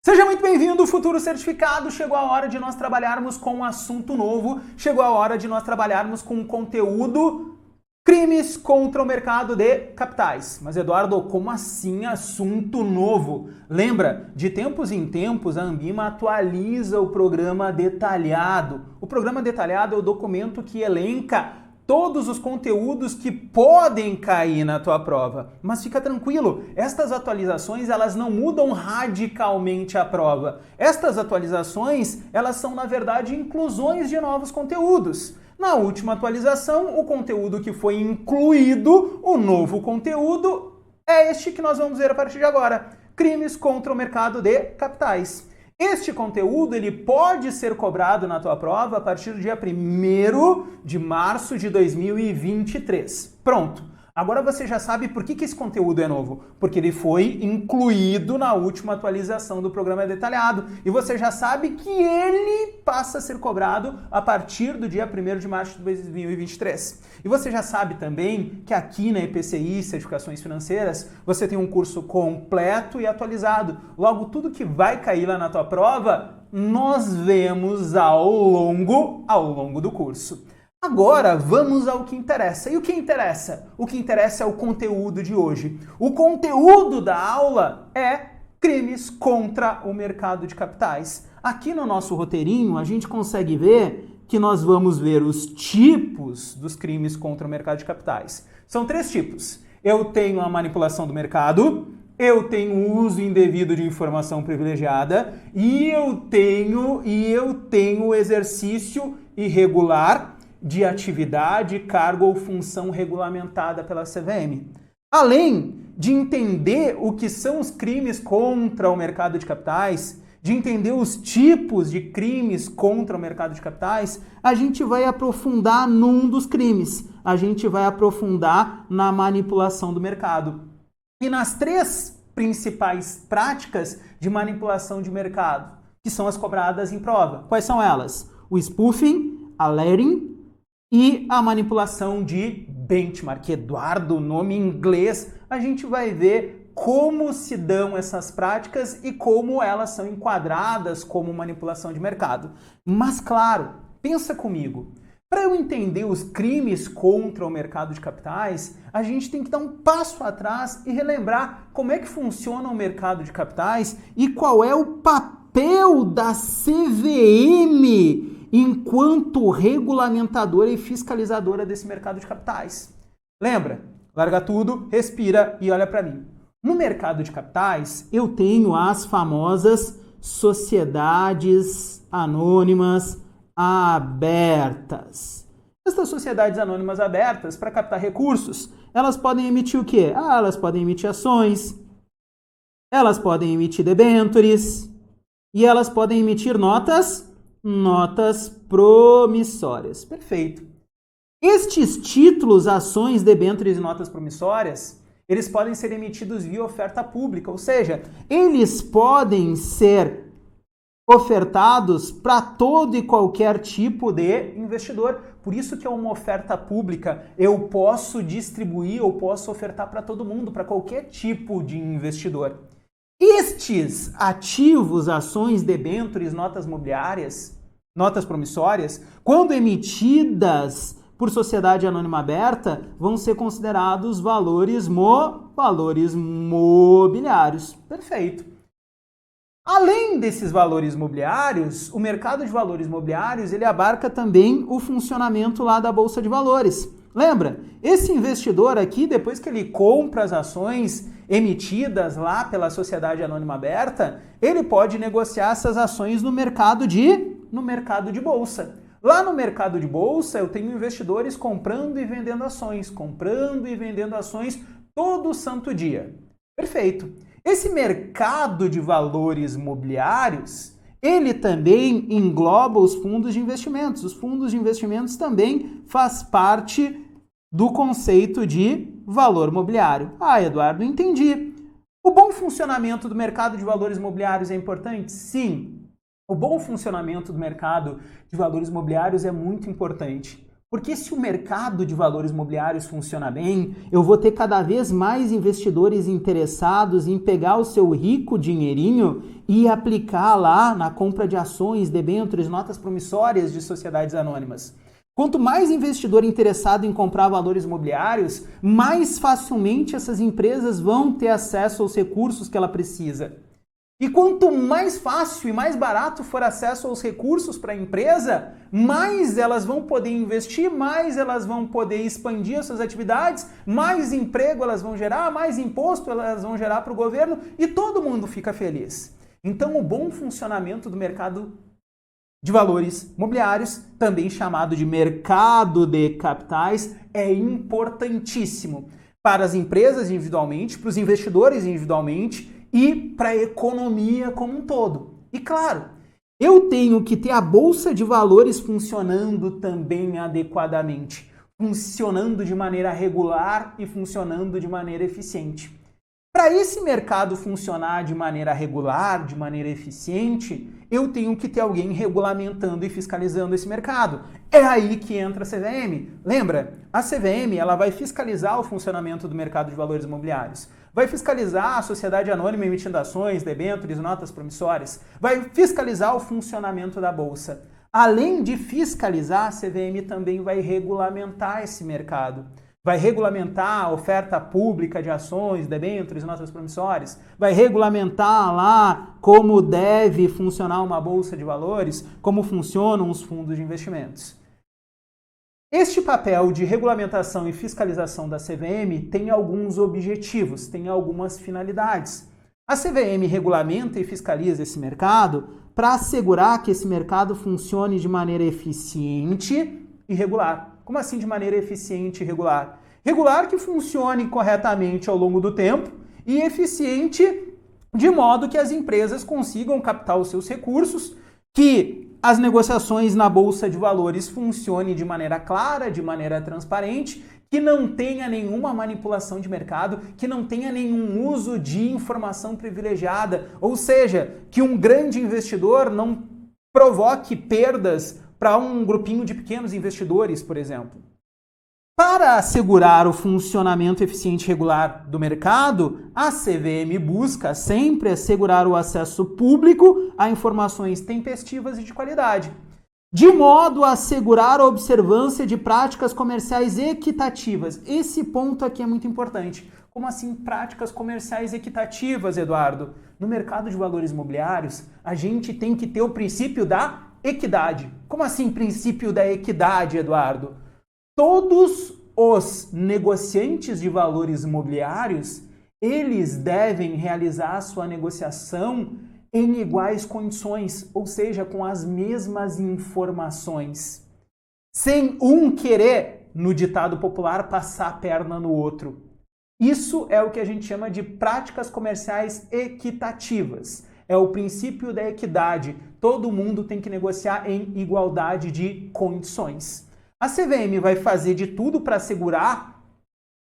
Seja muito bem-vindo, Futuro Certificado. Chegou a hora de nós trabalharmos com um assunto novo, chegou a hora de nós trabalharmos com um conteúdo crimes contra o mercado de capitais. Mas, Eduardo, como assim assunto novo? Lembra, de tempos em tempos a Anbima atualiza o programa detalhado. O programa detalhado é o documento que elenca todos os conteúdos que podem cair na tua prova. Mas fica tranquilo, estas atualizações elas não mudam radicalmente a prova. Estas atualizações elas são, na verdade, inclusões de novos conteúdos. Na última atualização, o conteúdo que foi incluído, o novo conteúdo, é este que nós vamos ver a partir de agora. Crimes contra o mercado de capitais. Este conteúdo ele pode ser cobrado na tua prova a partir do dia 1º de março de 2023. Pronto! Agora você já sabe por que esse conteúdo é novo. Porque ele foi incluído na última atualização do programa detalhado. E você já sabe que ele passa a ser cobrado a partir do dia 1º de março de 2023. E você já sabe também que aqui na EPCI, Certificações Financeiras, você tem um curso completo e atualizado. Logo, tudo que vai cair lá na tua prova, nós vemos ao longo do curso. Agora, vamos ao que interessa. E o que interessa? O que interessa é o conteúdo de hoje. O conteúdo da aula é crimes contra o mercado de capitais. Aqui no nosso roteirinho, a gente consegue ver que nós vamos ver os tipos dos crimes contra o mercado de capitais. São 3 tipos. Eu tenho a manipulação do mercado, eu tenho o uso indevido de informação privilegiada e eu tenho o exercício irregular de atividade, cargo ou função regulamentada pela CVM. Além de entender o que são os crimes contra o mercado de capitais, de entender os tipos de crimes contra o mercado de capitais, a gente vai aprofundar num dos crimes. A gente vai aprofundar na manipulação do mercado. E nas 3 principais práticas de manipulação de mercado, que são as cobradas em prova. Quais são elas? O spoofing, a layering, e a manipulação de benchmark. Eduardo, nome em inglês, a gente vai ver como se dão essas práticas e como elas são enquadradas como manipulação de mercado. Mas claro, pensa comigo, para eu entender os crimes contra o mercado de capitais, a gente tem que dar um passo atrás e relembrar como é que funciona o mercado de capitais e qual é o papel da CVM enquanto regulamentadora e fiscalizadora desse mercado de capitais. Lembra? Larga tudo, respira e olha para mim. No mercado de capitais, eu tenho as famosas sociedades anônimas abertas. Estas sociedades anônimas abertas, para captar recursos, elas podem emitir o quê? Elas podem emitir ações, elas podem emitir debêntures e elas podem emitir notas promissórias. Perfeito. Estes títulos, ações, debêntures e notas promissórias, eles podem ser emitidos via oferta pública, ou seja, eles podem ser ofertados para todo e qualquer tipo de investidor. Por isso que é uma oferta pública. Eu posso distribuir, eu posso ofertar para todo mundo, para qualquer tipo de investidor. Estes ativos, ações, debêntures, notas mobiliárias, notas promissórias, quando emitidas por sociedade anônima aberta, vão ser considerados valores mobiliários. Perfeito. Além desses valores mobiliários, o mercado de valores mobiliários ele abarca também o funcionamento lá da Bolsa de Valores. Lembra? Esse investidor aqui, depois que ele compra as ações emitidas lá pela sociedade anônima aberta, ele pode negociar essas ações no mercado de bolsa. Lá no mercado de bolsa, eu tenho investidores comprando e vendendo ações todo santo dia. Perfeito. Esse mercado de valores mobiliários, ele também engloba os fundos de investimentos. Os fundos de investimentos também faz parte do conceito de valor mobiliário. Ah, Eduardo, entendi. O bom funcionamento do mercado de valores mobiliários é importante? Sim. O bom funcionamento do mercado de valores mobiliários é muito importante. Porque se o mercado de valores imobiliários funciona bem, eu vou ter cada vez mais investidores interessados em pegar o seu rico dinheirinho e aplicar lá na compra de ações, debêntures, notas promissórias de sociedades anônimas. Quanto mais investidor interessado em comprar valores imobiliários, mais facilmente essas empresas vão ter acesso aos recursos que ela precisa. E quanto mais fácil e mais barato for acesso aos recursos para a empresa, mais elas vão poder investir, mais elas vão poder expandir as suas atividades, mais emprego elas vão gerar, mais imposto elas vão gerar para o governo e todo mundo fica feliz. Então, o bom funcionamento do mercado de valores imobiliários, também chamado de mercado de capitais, é importantíssimo para as empresas individualmente, para os investidores individualmente e para a economia como um todo. E claro, eu tenho que ter a bolsa de valores funcionando também adequadamente, funcionando de maneira regular e funcionando de maneira eficiente. Para esse mercado funcionar de maneira regular, de maneira eficiente, eu tenho que ter alguém regulamentando e fiscalizando esse mercado. É aí que entra a CVM. Lembra? A CVM ela vai fiscalizar o funcionamento do mercado de valores imobiliários. Vai fiscalizar a sociedade anônima emitindo ações, debêntures, notas promissórias. Vai fiscalizar o funcionamento da bolsa. Além de fiscalizar, a CVM também vai regulamentar esse mercado. Vai regulamentar a oferta pública de ações, debêntures, notas promissórias. Vai regulamentar lá como deve funcionar uma bolsa de valores, como funcionam os fundos de investimentos. Este papel de regulamentação e fiscalização da CVM tem alguns objetivos, tem algumas finalidades. A CVM regulamenta e fiscaliza esse mercado para assegurar que esse mercado funcione de maneira eficiente e regular. Como assim de maneira eficiente e regular? Regular que funcione corretamente ao longo do tempo e eficiente de modo que as empresas consigam captar os seus recursos, que as negociações na Bolsa de Valores funcionem de maneira clara, de maneira transparente, que não tenha nenhuma manipulação de mercado, que não tenha nenhum uso de informação privilegiada, ou seja, que um grande investidor não provoque perdas para um grupinho de pequenos investidores, por exemplo. Para assegurar o funcionamento eficiente e regular do mercado, a CVM busca sempre assegurar o acesso público a informações tempestivas e de qualidade, de modo a assegurar a observância de práticas comerciais equitativas. Esse ponto aqui é muito importante. Como assim práticas comerciais equitativas, Eduardo? No mercado de valores imobiliários, a gente tem que ter o princípio da equidade. Como assim princípio da equidade, Eduardo? Todos os negociantes de valores imobiliários, eles devem realizar a sua negociação em iguais condições, ou seja, com as mesmas informações, sem um querer, no ditado popular, passar a perna no outro. Isso é o que a gente chama de práticas comerciais equitativas. É o princípio da equidade. Todo mundo tem que negociar em igualdade de condições. A CVM vai fazer de tudo para assegurar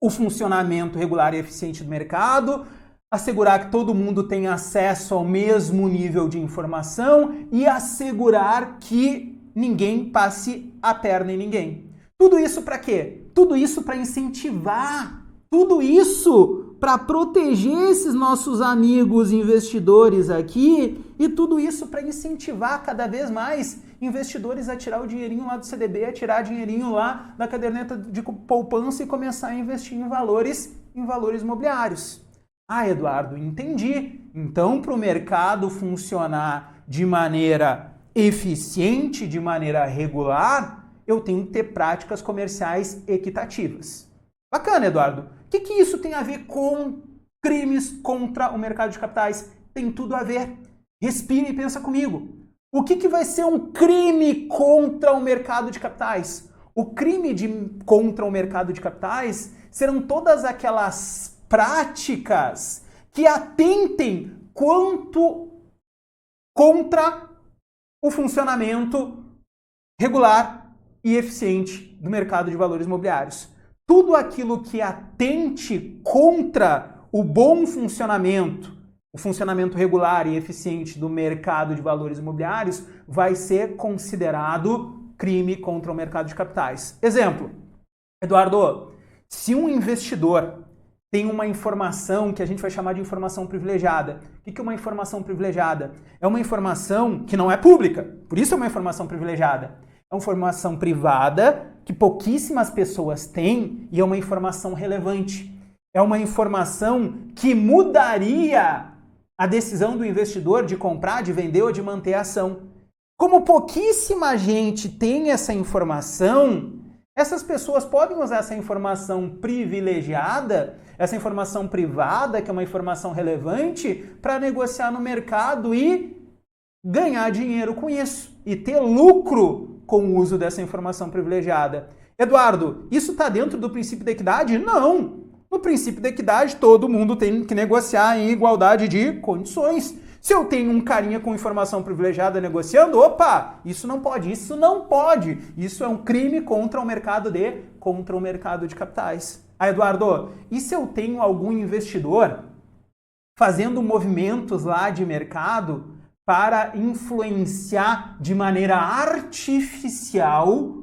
o funcionamento regular e eficiente do mercado, assegurar que todo mundo tenha acesso ao mesmo nível de informação e assegurar que ninguém passe a perna em ninguém. Tudo isso para quê? Tudo isso para incentivar, tudo isso para proteger esses nossos amigos investidores aqui e tudo isso para incentivar cada vez mais investidores a tirar o dinheirinho lá do CDB, a tirar dinheirinho lá da caderneta de poupança e começar a investir em valores imobiliários. Ah, Eduardo, entendi. Então, para o mercado funcionar de maneira eficiente, de maneira regular, eu tenho que ter práticas comerciais equitativas. Bacana, Eduardo. O que isso tem a ver com crimes contra o mercado de capitais? Tem tudo a ver. Respira e pensa comigo. O que vai ser um crime contra o mercado de capitais? O crime contra o mercado de capitais serão todas aquelas práticas que atentem contra o funcionamento regular e eficiente do mercado de valores imobiliários. Tudo aquilo que atente contra o bom funcionamento, o funcionamento regular e eficiente do mercado de valores imobiliários vai ser considerado crime contra o mercado de capitais. Exemplo, Eduardo, se um investidor tem uma informação que a gente vai chamar de informação privilegiada. O que é uma informação privilegiada? É uma informação que não é pública, por isso é uma informação privilegiada. É uma informação privada que pouquíssimas pessoas têm e é uma informação relevante. É uma informação que mudaria a decisão do investidor de comprar, de vender ou de manter a ação. Como pouquíssima gente tem essa informação, essas pessoas podem usar essa informação privilegiada, essa informação privada, que é uma informação relevante, para negociar no mercado e ganhar dinheiro com isso e ter lucro com o uso dessa informação privilegiada. Eduardo, isso está dentro do princípio da equidade? Não! No princípio da equidade, todo mundo tem que negociar em igualdade de condições. Se eu tenho um carinha com informação privilegiada negociando, opa, isso não pode, isso não pode. Isso é um crime contra o mercado de capitais. Ah, Eduardo, e se eu tenho algum investidor fazendo movimentos lá de mercado para influenciar de maneira artificial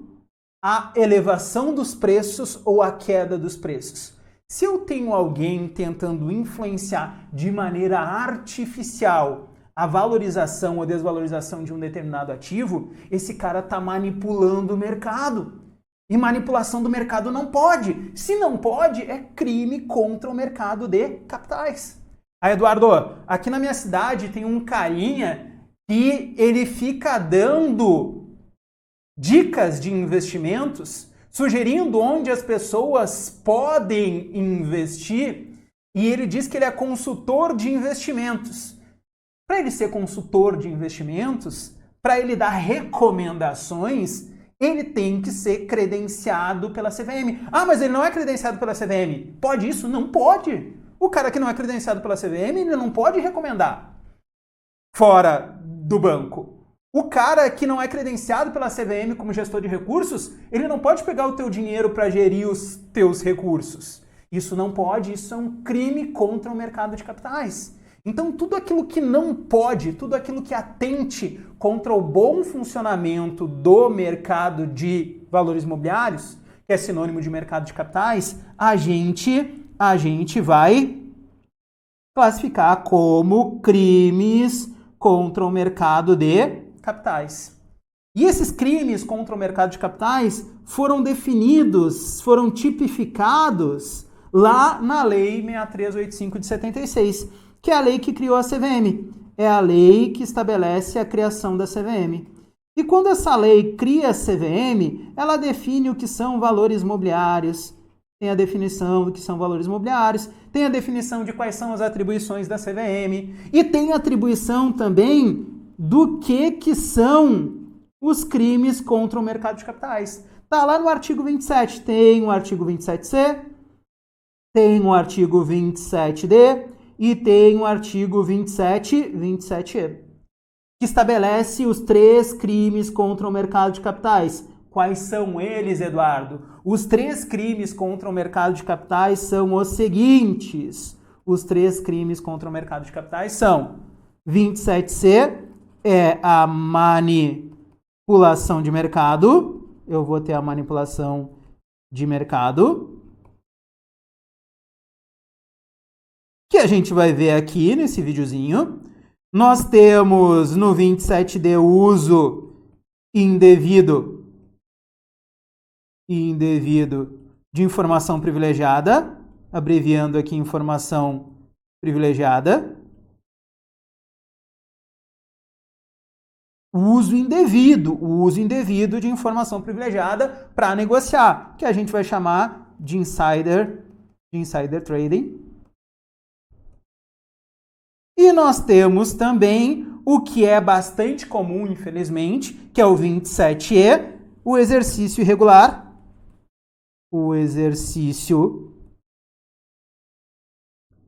a elevação dos preços ou a queda dos preços? Se eu tenho alguém tentando influenciar de maneira artificial a valorização ou desvalorização de um determinado ativo, esse cara está manipulando o mercado. E manipulação do mercado não pode. Se não pode, é crime contra o mercado de capitais. Aí, Eduardo, aqui na minha cidade tem um carinha que ele fica dando dicas de investimentos, sugerindo onde as pessoas podem investir, e ele diz que ele é consultor de investimentos. Para ele ser consultor de investimentos, para ele dar recomendações, ele tem que ser credenciado pela CVM. Ah, mas ele não é credenciado pela CVM. Pode isso? Não pode. O cara que não é credenciado pela CVM, ele não pode recomendar fora do banco. O cara que não é credenciado pela CVM como gestor de recursos, ele não pode pegar o teu dinheiro para gerir os teus recursos. Isso não pode, isso é um crime contra o mercado de capitais. Então, tudo aquilo que não pode, tudo aquilo que atente contra o bom funcionamento do mercado de valores imobiliários, que é sinônimo de mercado de capitais, a gente vai classificar como crimes contra o mercado de capitais. E esses crimes contra o mercado de capitais foram definidos, foram tipificados lá na Lei 6385 de 76, que é a lei que criou a CVM. É a lei que estabelece a criação da CVM. E quando essa lei cria a CVM, ela define o que são valores imobiliários, tem a definição do que são valores imobiliários, tem a definição de quais são as atribuições da CVM, e tem a atribuição também do que são os crimes contra o mercado de capitais. Tá lá no artigo 27, tem o artigo 27C, tem o artigo 27D e tem o artigo 27E, que estabelece os 3 crimes contra o mercado de capitais. Quais são eles, Eduardo? Os 3 crimes contra o mercado de capitais são os seguintes. Os 3 crimes contra o mercado de capitais são: 27C é a manipulação de mercado. Eu vou ter a manipulação de mercado, que a gente vai ver aqui nesse videozinho. Nós temos no 27D o uso indevido de informação privilegiada, abreviando aqui informação privilegiada. O uso indevido de informação privilegiada para negociar, que a gente vai chamar de insider trading. E nós temos também o que é bastante comum, infelizmente, que é o 27E, o exercício irregular. O exercício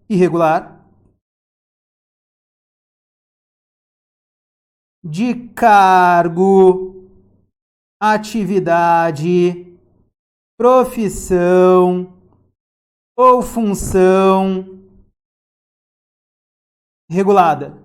irregular de cargo, atividade, profissão ou função regulada.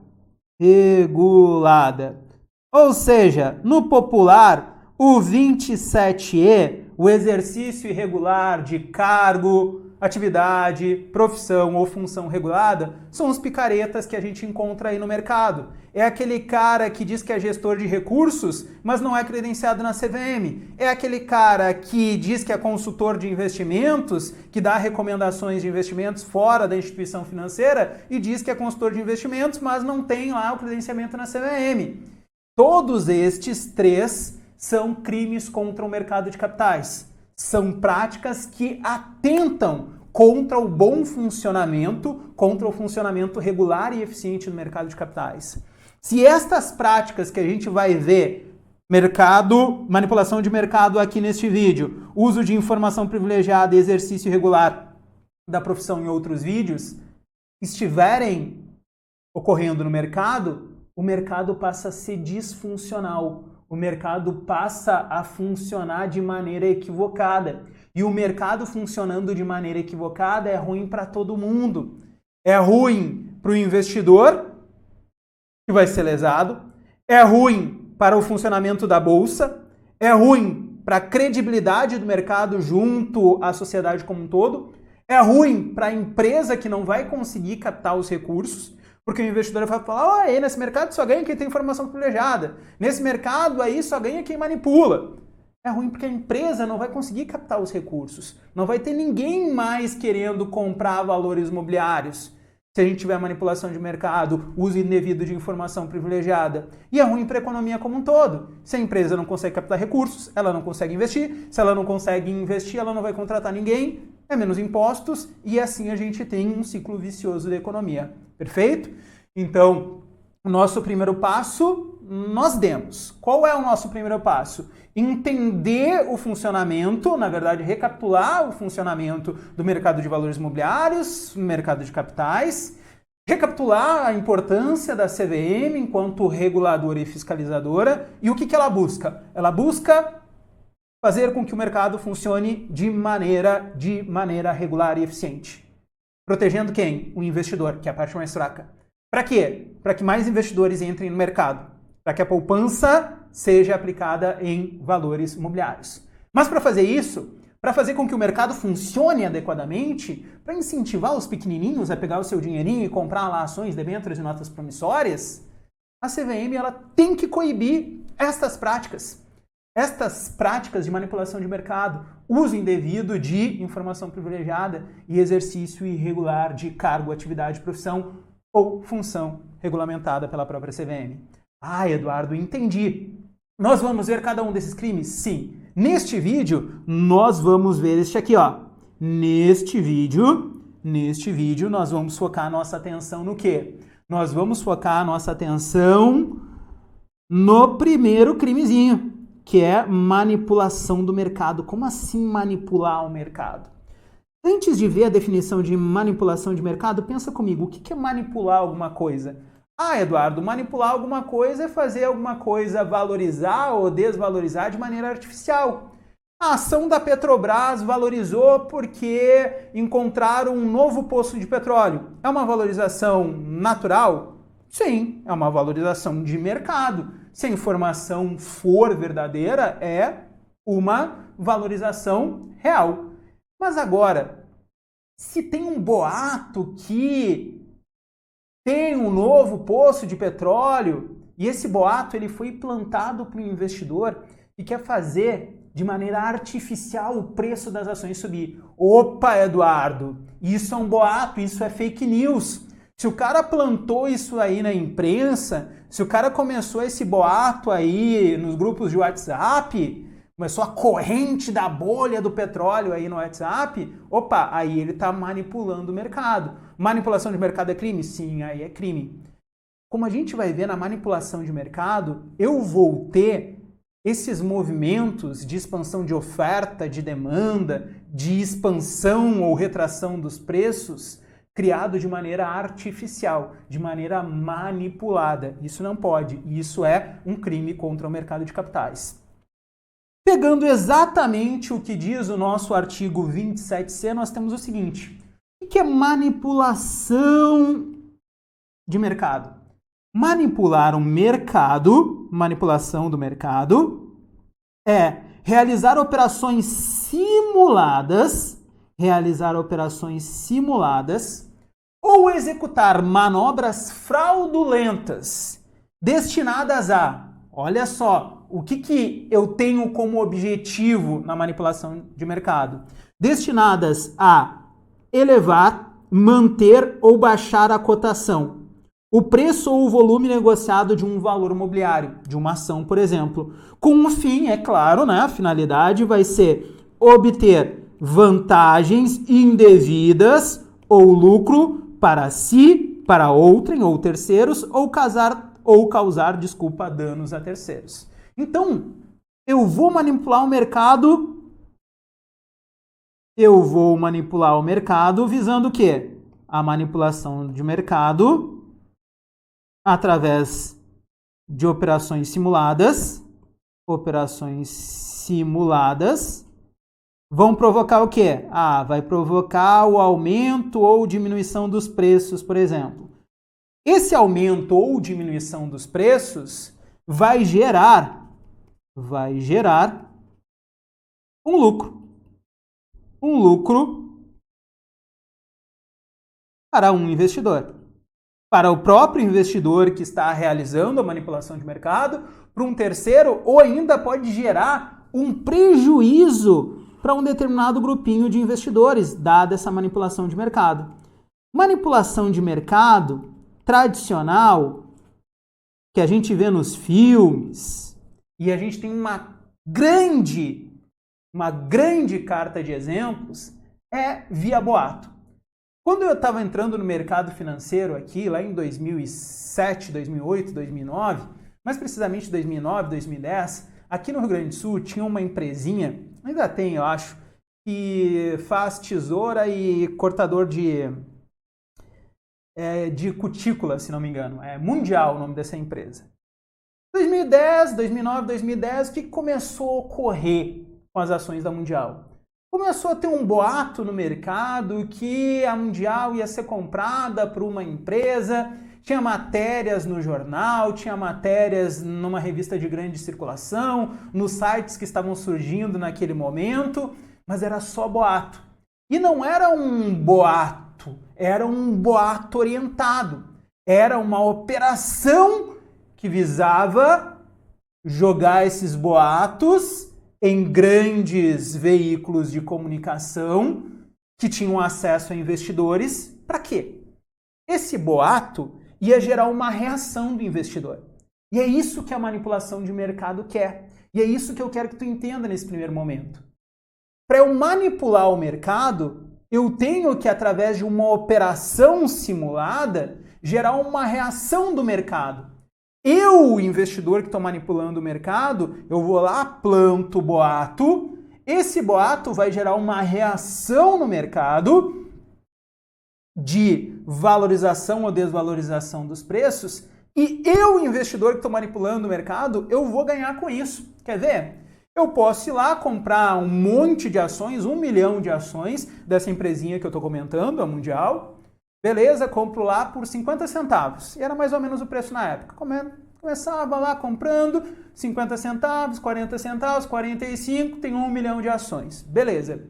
Ou seja, no popular, O 27E, o exercício irregular de cargo, atividade, profissão ou função regulada, são os picaretas que a gente encontra aí no mercado. É aquele cara que diz que é gestor de recursos, mas não é credenciado na CVM. É aquele cara que diz que é consultor de investimentos, que dá recomendações de investimentos fora da instituição financeira e diz que é consultor de investimentos, mas não tem lá o credenciamento na CVM. Todos estes três são crimes contra o mercado de capitais. São práticas que atentam contra o bom funcionamento, contra o funcionamento regular e eficiente do mercado de capitais. Se estas práticas que a gente vai ver, manipulação de mercado aqui neste vídeo, uso de informação privilegiada e exercício irregular da profissão em outros vídeos, estiverem ocorrendo no mercado, o mercado passa a ser disfuncional. O mercado passa a funcionar de maneira equivocada. E o mercado funcionando de maneira equivocada é ruim para todo mundo. É ruim para o investidor, que vai ser lesado. É ruim para o funcionamento da bolsa. É ruim para a credibilidade do mercado junto à sociedade como um todo. É ruim para a empresa que não vai conseguir captar os recursos. Porque o investidor vai falar, nesse mercado só ganha quem tem informação privilegiada. Nesse mercado aí só ganha quem manipula. É ruim porque a empresa não vai conseguir captar os recursos. Não vai ter ninguém mais querendo comprar valores imobiliários. Se a gente tiver manipulação de mercado, uso indevido de informação privilegiada. E é ruim para a economia como um todo. Se a empresa não consegue captar recursos, ela não consegue investir. Se ela não consegue investir, ela não vai contratar ninguém. É menos impostos e assim a gente tem um ciclo vicioso da economia. Perfeito? Então, o nosso primeiro passo, nós demos. Qual é o nosso primeiro passo? Entender o funcionamento, na verdade, recapitular o funcionamento do mercado de valores imobiliários, mercado de capitais, recapitular a importância da CVM enquanto reguladora e fiscalizadora. E o que ela busca? Ela busca fazer com que o mercado funcione de maneira regular e eficiente. Protegendo quem? O investidor, que é a parte mais fraca. Para quê? Para que mais investidores entrem no mercado. Para que a poupança seja aplicada em valores imobiliários. Mas para fazer isso, para fazer com que o mercado funcione adequadamente, para incentivar os pequenininhos a pegar o seu dinheirinho e comprar lá ações, debêntures e notas promissórias, a CVM ela tem que coibir estas práticas. Estas práticas de manipulação de mercado, uso indevido de informação privilegiada e exercício irregular de cargo, atividade, profissão ou função regulamentada pela própria CVM. Eduardo, entendi. Nós vamos ver cada um desses crimes? Sim. Neste vídeo, nós vamos ver este aqui, ó. Neste vídeo, nós vamos focar a nossa atenção no quê? Nós vamos focar a nossa atenção no primeiro crimezinho, que é manipulação do mercado. Como assim manipular o mercado? Antes de ver a definição de manipulação de mercado, pensa comigo, o que é manipular alguma coisa? Eduardo, manipular alguma coisa é fazer alguma coisa valorizar ou desvalorizar de maneira artificial. A ação da Petrobras valorizou porque encontraram um novo poço de petróleo. É uma valorização natural? Sim, é uma valorização de mercado. Se a informação for verdadeira, é uma valorização real. Mas agora, se tem um boato que tem um novo poço de petróleo e esse boato ele foi plantado para o investidor e quer fazer de maneira artificial o preço das ações subir. Opa, Eduardo, isso é um boato, isso é fake news. Se o cara plantou isso aí na imprensa, se o cara começou esse boato aí nos grupos de WhatsApp, começou a corrente da bolha do petróleo aí no WhatsApp, aí ele está manipulando o mercado. Manipulação de mercado é crime? Sim, aí é crime. Como a gente vai ver na manipulação de mercado, eu vou ter esses movimentos de expansão de oferta, de demanda, de expansão ou retração dos preços, criado de maneira artificial, de maneira manipulada. Isso não pode. Isso é um crime contra o mercado de capitais. Pegando exatamente o que diz o nosso artigo 27C, nós temos o seguinte. O que é manipulação de mercado? Manipular o mercado, manipulação do mercado, é realizar operações simuladas ou executar manobras fraudulentas destinadas a, olha só, o que eu tenho como objetivo na manipulação de mercado? Destinadas a elevar, manter ou baixar a cotação, o preço ou o volume negociado de um valor imobiliário, de uma ação, por exemplo. Com um fim, é claro, né? A finalidade vai ser obter vantagens indevidas ou lucro para si, para outrem ou terceiros, ou causar, danos a terceiros. Então, eu vou manipular o mercado visando o quê? A manipulação de mercado através de operações simuladas vão provocar o quê? Vai provocar o aumento ou diminuição dos preços, por exemplo. Esse aumento ou diminuição dos preços vai gerar um lucro. Um lucro para um investidor. Para o próprio investidor que está realizando a manipulação de mercado, para um terceiro, ou ainda pode gerar um prejuízo para um determinado grupinho de investidores, dada essa manipulação de mercado. Manipulação de mercado tradicional, que a gente vê nos filmes, e a gente tem uma grande carta de exemplos, é via boato. Quando eu estava entrando no mercado financeiro aqui, lá em 2007, 2008, 2009, mais precisamente 2009, 2010, aqui no Rio Grande do Sul tinha uma empresinha, ainda tem, eu acho, que faz tesoura e cortador de cutícula, se não me engano. É Mundial o nome dessa empresa. 2010, 2009, 2010, o que começou a ocorrer com as ações da Mundial? Começou a ter um boato no mercado que a Mundial ia ser comprada por uma empresa, tinha matérias no jornal, tinha matérias numa revista de grande circulação, nos sites que estavam surgindo naquele momento, mas era só boato. E não era um boato, era um boato orientado. Era uma operação que visava jogar esses boatos em grandes veículos de comunicação que tinham acesso a investidores. Para quê? Esse boato ia gerar uma reação do investidor. E é isso que a manipulação de mercado quer. E é isso que eu quero que tu entenda nesse primeiro momento. Para eu manipular o mercado, eu tenho que, através de uma operação simulada, gerar uma reação do mercado. Eu, investidor que estou manipulando o mercado, eu vou lá, planto o boato, esse boato vai gerar uma reação no mercado de valorização ou desvalorização dos preços e eu, investidor que estou manipulando o mercado, eu vou ganhar com isso. Quer ver? Eu posso ir lá comprar um monte de ações, 1 milhão de ações dessa empresinha que eu estou comentando, a Mundial. Beleza, compro lá por 50 centavos. E era mais ou menos o preço na época. Começava lá comprando 50 centavos, 40 centavos, 45, tenho 1 milhão de ações. Beleza.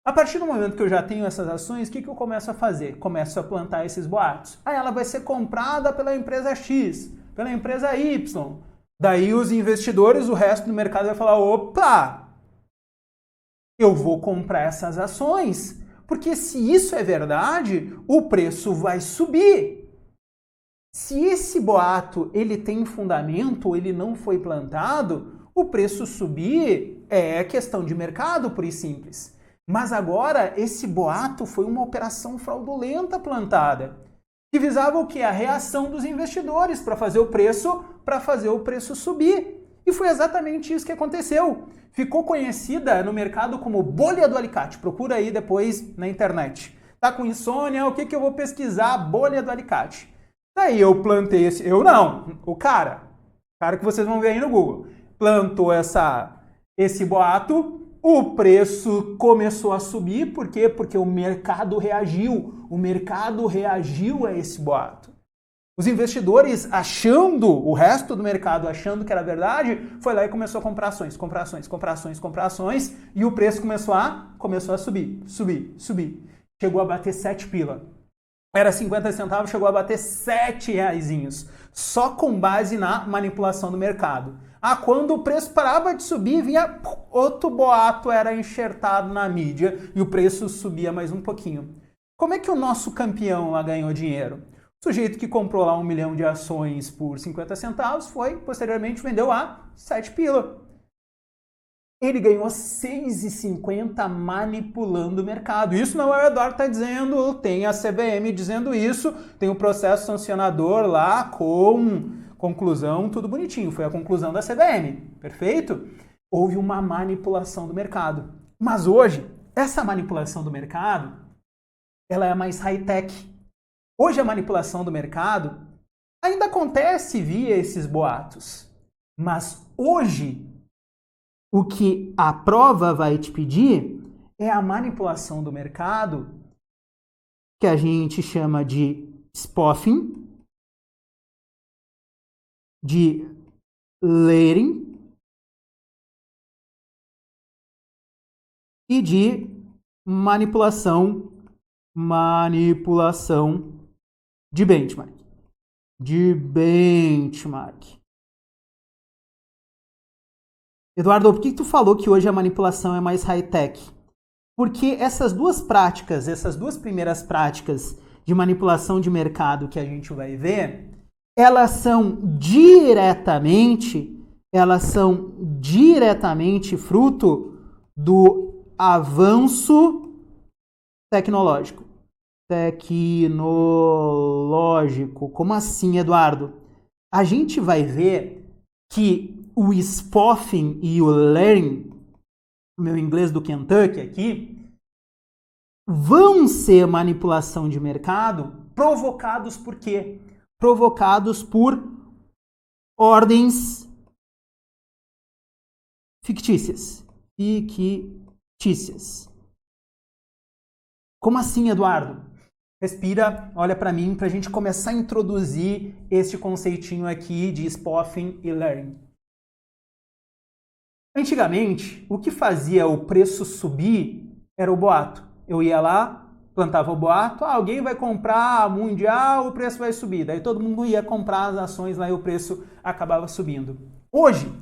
A partir do momento que eu já tenho essas ações, o que eu começo a fazer? Começo a plantar esses boatos. Aí ela vai ser comprada pela empresa X, pela empresa Y. Daí os investidores, o resto do mercado vai falar, opa, eu vou comprar essas ações, porque se isso é verdade, o preço vai subir. Se esse boato ele tem fundamento, ele não foi plantado, o preço subir é questão de mercado, pura e simples. Mas agora esse boato foi uma operação fraudulenta plantada, que visava o quê? A reação dos investidores para fazer o preço subir. E foi exatamente isso que aconteceu. Ficou conhecida no mercado como bolha do alicate. Procura aí depois na internet. Tá com insônia? O que eu vou pesquisar? Bolha do alicate. Daí eu plantei esse... Eu não. O cara que vocês vão ver aí no Google. Plantou esse boato. O preço começou a subir. Por quê? Porque o mercado reagiu. O mercado reagiu a esse boato. Os investidores, achando, o resto do mercado achando que era verdade, foi lá e começou a comprar ações, comprar ações, comprar ações, comprar ações, e o preço começou a subir. Chegou a bater 7 pila. Era 50 centavos, chegou a bater 7 reaisinhos. Só com base na manipulação do mercado. Quando o preço parava de subir, vinha outro boato, era enxertado na mídia e o preço subia mais um pouquinho. Como é que o nosso campeão lá ganhou dinheiro? O sujeito que comprou lá 1 milhão de ações por 50 centavos foi, posteriormente, vendeu a 7 pila. Ele ganhou 6,50 manipulando o mercado. Isso não é o Eduardo está dizendo, tem a CVM dizendo isso, tem o processo sancionador lá com conclusão, tudo bonitinho. Foi a conclusão da CVM, perfeito? Houve uma manipulação do mercado. Mas hoje, essa manipulação do mercado, ela é mais high-tech. Hoje a manipulação do mercado ainda acontece via esses boatos. Mas hoje, o que a prova vai te pedir é a manipulação do mercado, que a gente chama de spoofing, de layering e de manipulação de benchmark. Eduardo, por que tu falou que hoje a manipulação é mais high-tech? Porque essas duas primeiras práticas de manipulação de mercado que a gente vai ver, elas são diretamente fruto do avanço tecnológico. Como assim, Eduardo? A gente vai ver que o spoofing e o layering, meu inglês do Kentucky aqui, vão ser manipulação de mercado provocados por quê? Provocados por ordens fictícias. Como assim, Eduardo? Respira, olha para mim, para a gente começar a introduzir este conceitinho aqui de spoofing e layering. Antigamente, o que fazia o preço subir era o boato. Eu ia lá, plantava o boato, alguém vai comprar mundial, o preço vai subir. Daí todo mundo ia comprar as ações lá e o preço acabava subindo. Hoje,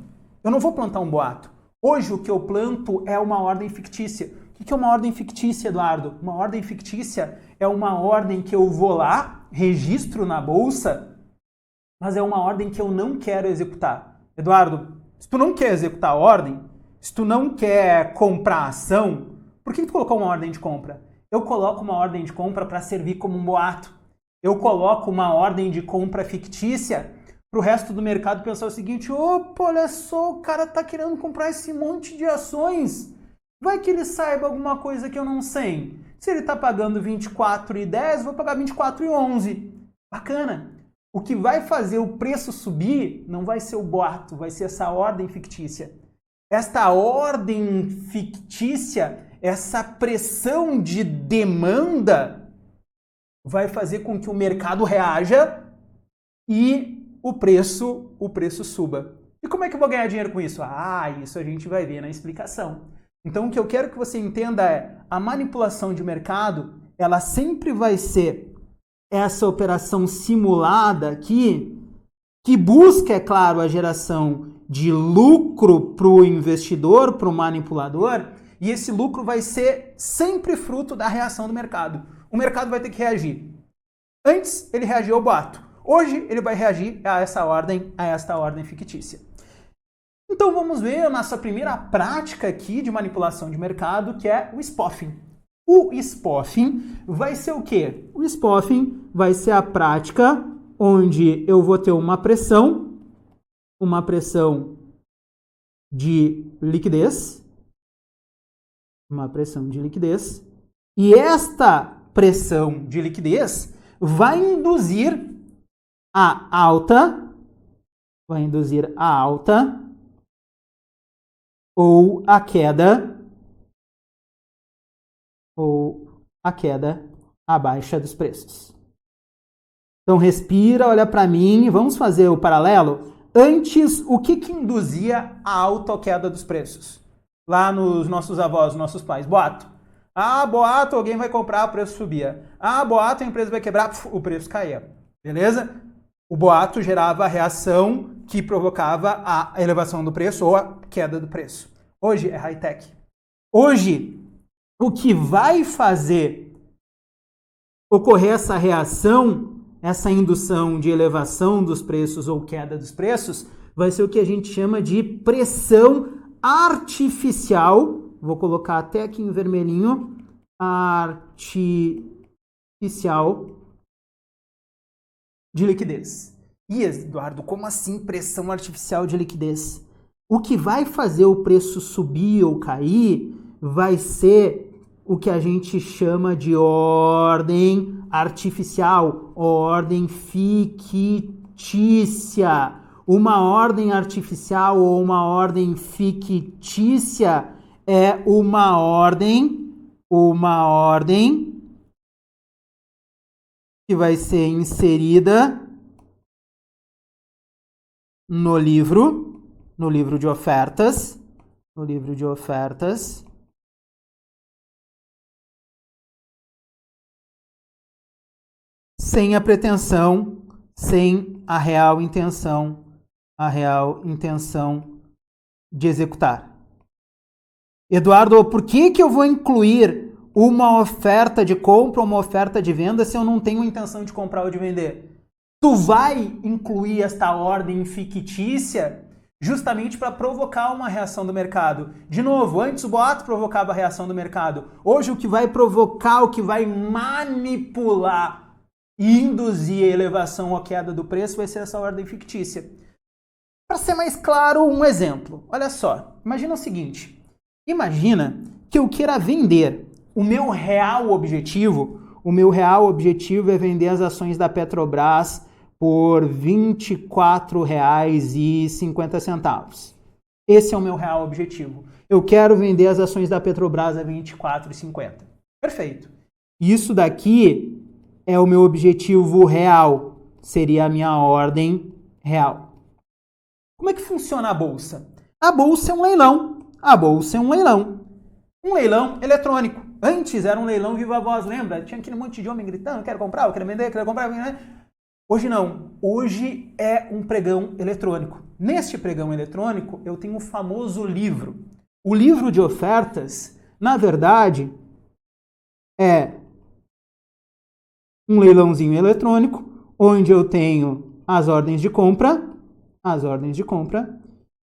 eu não vou plantar um boato. Hoje o que eu planto é uma ordem fictícia. O que é uma ordem fictícia, Eduardo? Uma ordem fictícia é uma ordem que eu vou lá, registro na bolsa, mas é uma ordem que eu não quero executar. Eduardo, se tu não quer executar a ordem, se tu não quer comprar ação, por que tu colocou uma ordem de compra? Eu coloco uma ordem de compra para servir como um boato. Eu coloco uma ordem de compra fictícia para o resto do mercado pensar o seguinte: opa, olha só, o cara tá querendo comprar esse monte de ações. Vai que ele saiba alguma coisa que eu não sei. Se ele está pagando 24,10, vou pagar 24,11. Bacana. O que vai fazer o preço subir não vai ser o boato, vai ser essa ordem fictícia. Esta ordem fictícia, essa pressão de demanda, vai fazer com que o mercado reaja e o preço suba. E como é que eu vou ganhar dinheiro com isso? Isso a gente vai ver na explicação. Então, o que eu quero que você entenda é a manipulação de mercado, ela sempre vai ser essa operação simulada aqui, que busca, é claro, a geração de lucro para o investidor, para o manipulador, e esse lucro vai ser sempre fruto da reação do mercado. O mercado vai ter que reagir. Antes, ele reagiu ao boato. Hoje, ele vai reagir a esta ordem fictícia. Então, vamos ver a nossa primeira prática aqui de manipulação de mercado, que é o spoofing. O spoofing vai ser o quê? O spoofing vai ser a prática onde eu vou ter uma pressão de liquidez, e esta pressão de liquidez vai induzir a alta ou a queda à baixa dos preços. Então respira, olha para mim, vamos fazer o paralelo. Antes, o que induzia a alta ou queda dos preços? Lá nos nossos avós, nossos pais, boato. Ah, boato, alguém vai comprar, o preço subia. Ah, boato, a empresa vai quebrar, o preço caía. Beleza? O boato gerava a reação que provocava a elevação do preço ou a queda do preço. Hoje é high-tech. Hoje, o que vai fazer ocorrer essa reação, essa indução de elevação dos preços ou queda dos preços, vai ser o que a gente chama de pressão artificial. Vou colocar até aqui em vermelhinho. Artificial de liquidez. E, Eduardo, como assim pressão artificial de liquidez? O que vai fazer o preço subir ou cair vai ser o que a gente chama de ordem artificial, ordem fictícia. Uma ordem artificial ou uma ordem fictícia é uma ordem que vai ser inserida no livro de ofertas, sem a pretensão, sem a real intenção de executar. Eduardo, por que eu vou incluir uma oferta de compra ou uma oferta de venda se eu não tenho intenção de comprar ou de vender? Tu vai incluir esta ordem fictícia justamente para provocar uma reação do mercado. De novo, antes o boato provocava a reação do mercado. Hoje o que vai provocar, o que vai manipular e induzir a elevação ou a queda do preço vai ser essa ordem fictícia. Para ser mais claro, um exemplo. Olha só, imagina o seguinte. Imagina que eu queira vender. O meu real objetivo é vender as ações da Petrobras por R$ 24,50. Esse é o meu real objetivo. Eu quero vender as ações da Petrobras a R$ 24,50. Perfeito. Isso daqui é o meu objetivo real. Seria a minha ordem real. Como é que funciona a bolsa? A bolsa é um leilão. Um leilão eletrônico. Antes era um leilão viva voz, lembra? Tinha aquele monte de homem gritando, quero comprar, eu quero vender, quero comprar, né? Hoje não. Hoje é um pregão eletrônico. Neste pregão eletrônico, eu tenho o famoso livro. O livro de ofertas, na verdade, é um leilãozinho eletrônico, onde eu tenho as ordens de compra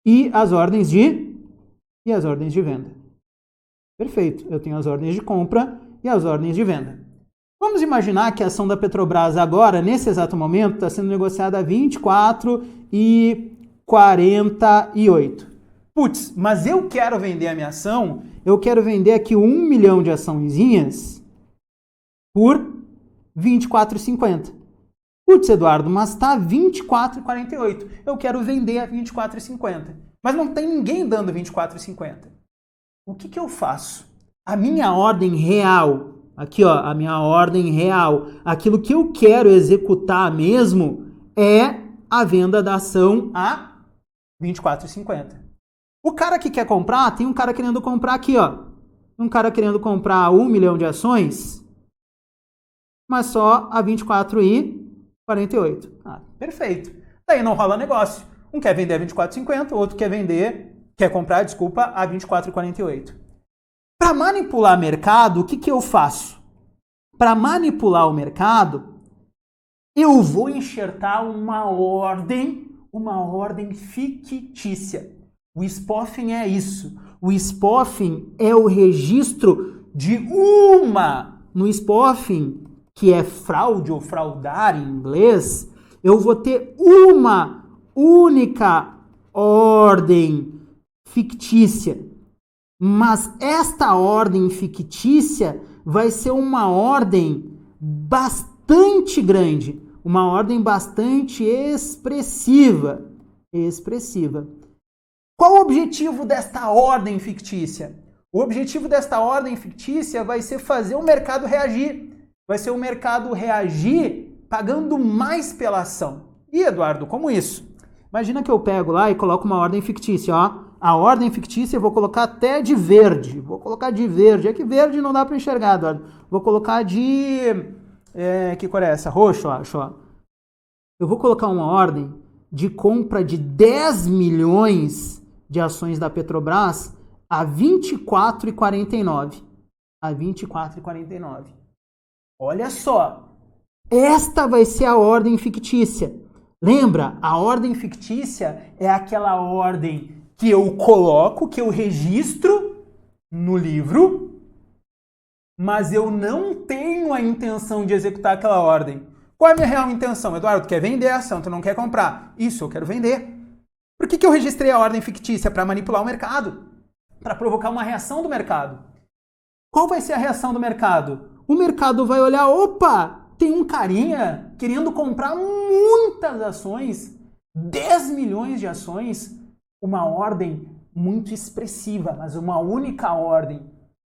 e as ordens de venda. Perfeito. Eu tenho as ordens de compra e as ordens de venda. Vamos imaginar que a ação da Petrobras agora, nesse exato momento, está sendo negociada a R$ 24,48. Putz, mas eu quero vender a minha ação, eu quero vender aqui 1 milhão de açõezinhas por R$ 24,50. Putz, Eduardo, mas está R$ 24,48. Eu quero vender a R$ 24,50. Mas não tem ninguém dando R$ 24,50. O que eu faço? A minha ordem real, aqui ó, a minha ordem real, aquilo que eu quero executar mesmo é a venda da ação a R$ 24,50. O cara que quer comprar, tem um cara querendo comprar aqui, ó. Um cara querendo comprar 1 milhão de ações, mas só a R$ 24,48. Perfeito. Daí não rola negócio. Um quer vender a R$ 24,50, o outro quer comprar, a R$ 24,48. Para manipular o mercado, o que eu faço? Para manipular o mercado, eu vou enxertar uma ordem fictícia. O spoofing é isso. O spoofing é o registro de no spoofing, que é fraude ou fraudar em inglês, eu vou ter uma única ordem fictícia. Mas esta ordem fictícia vai ser uma ordem bastante grande, uma ordem bastante expressiva. Qual o objetivo desta ordem fictícia? O objetivo desta ordem fictícia vai ser fazer o mercado reagir. Vai ser o mercado reagir pagando mais pela ação. E, Eduardo, como isso? Imagina que eu pego lá e coloco uma ordem fictícia, ó. A ordem fictícia eu vou colocar até de verde. Vou colocar de verde. É que verde não dá para enxergar, Eduardo. Vou colocar de... que cor é essa? Roxo, acho, ó. Eu vou colocar uma ordem de compra de 10 milhões de ações da Petrobras a R$ 24,49. A R$ 24,49. Olha só. Esta vai ser a ordem fictícia. Lembra? A ordem fictícia é aquela ordem que eu coloco, que eu registro no livro, mas eu não tenho a intenção de executar aquela ordem. Qual é a minha real intenção? Eduardo, tu quer vender a ação, tu não quer comprar. Isso, eu quero vender. Por que eu registrei a ordem fictícia? Para manipular o mercado. Para provocar uma reação do mercado. Qual vai ser a reação do mercado? O mercado vai olhar, opa, tem um carinha querendo comprar muitas ações, 10 milhões de ações, uma ordem muito expressiva, mas uma única ordem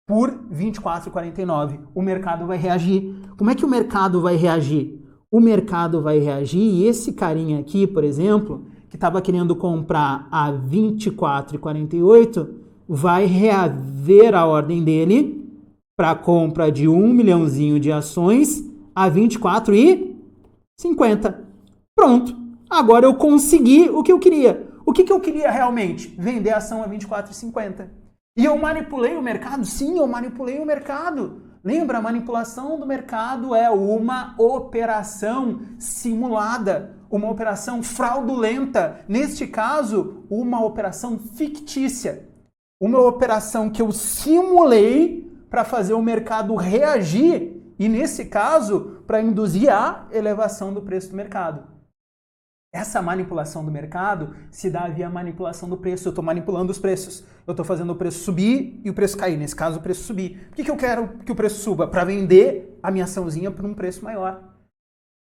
por R$ 24,49. O mercado vai reagir. Como é que o mercado vai reagir? O mercado vai reagir e esse carinha aqui, por exemplo, que estava querendo comprar a R$ 24,48, vai reaver a ordem dele para compra de 1 milhãozinho de ações a R$ 24,50. Pronto. Agora eu consegui o que eu queria. O que eu queria realmente? Vender a ação a R$ 24,50. E eu manipulei o mercado? Sim, eu manipulei o mercado. Lembra, a manipulação do mercado é uma operação simulada, uma operação fraudulenta. Neste caso, uma operação fictícia. Uma operação que eu simulei para fazer o mercado reagir e, nesse caso, para induzir a elevação do preço do mercado. Essa manipulação do mercado se dá via manipulação do preço. Eu estou manipulando os preços. Eu estou fazendo o preço subir e o preço cair. Nesse caso, o preço subir. Por que eu quero que o preço suba? Para vender a minha açãozinha por um preço maior.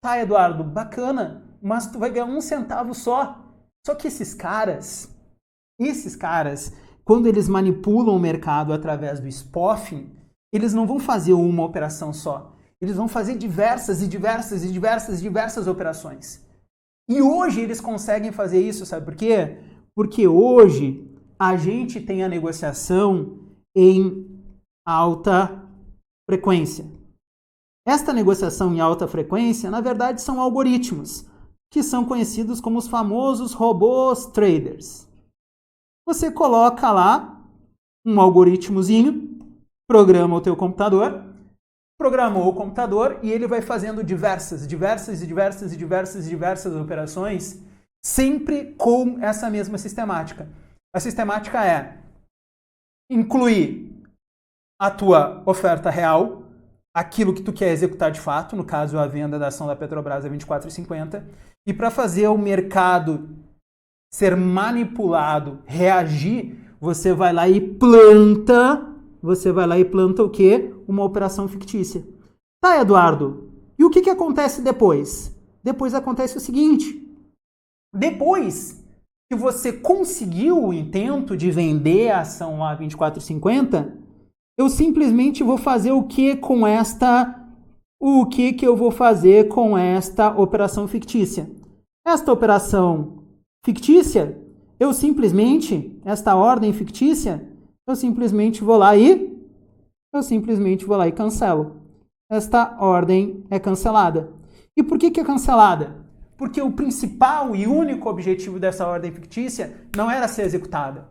Tá, Eduardo, bacana, mas tu vai ganhar 1 centavo só. Só que esses caras, quando eles manipulam o mercado através do spoofing, eles não vão fazer uma operação só. Eles vão fazer diversas operações. E hoje eles conseguem fazer isso, sabe por quê? Porque hoje a gente tem a negociação em alta frequência. Esta negociação em alta frequência, na verdade, são algoritmos, que são conhecidos como os famosos robôs traders. Você coloca lá um algoritmozinho, programa o teu computador, programou o computador e ele vai fazendo diversas operações, sempre com essa mesma sistemática. A sistemática é incluir a tua oferta real, aquilo que tu quer executar de fato, no caso a venda da ação da Petrobras a R$ 24,50, e para fazer o mercado ser manipulado, reagir, você vai lá e planta o quê? Uma operação fictícia. Tá, Eduardo, e o que acontece depois? Depois acontece o seguinte, depois que você conseguiu o intento de vender a ação a R$ 24,50, eu simplesmente vou fazer o que com esta... O que eu vou fazer com esta operação fictícia? Esta operação fictícia, esta ordem fictícia, eu simplesmente vou lá e cancelo. Esta ordem é cancelada. E por que é cancelada? Porque o principal e único objetivo dessa ordem fictícia não era ser executada.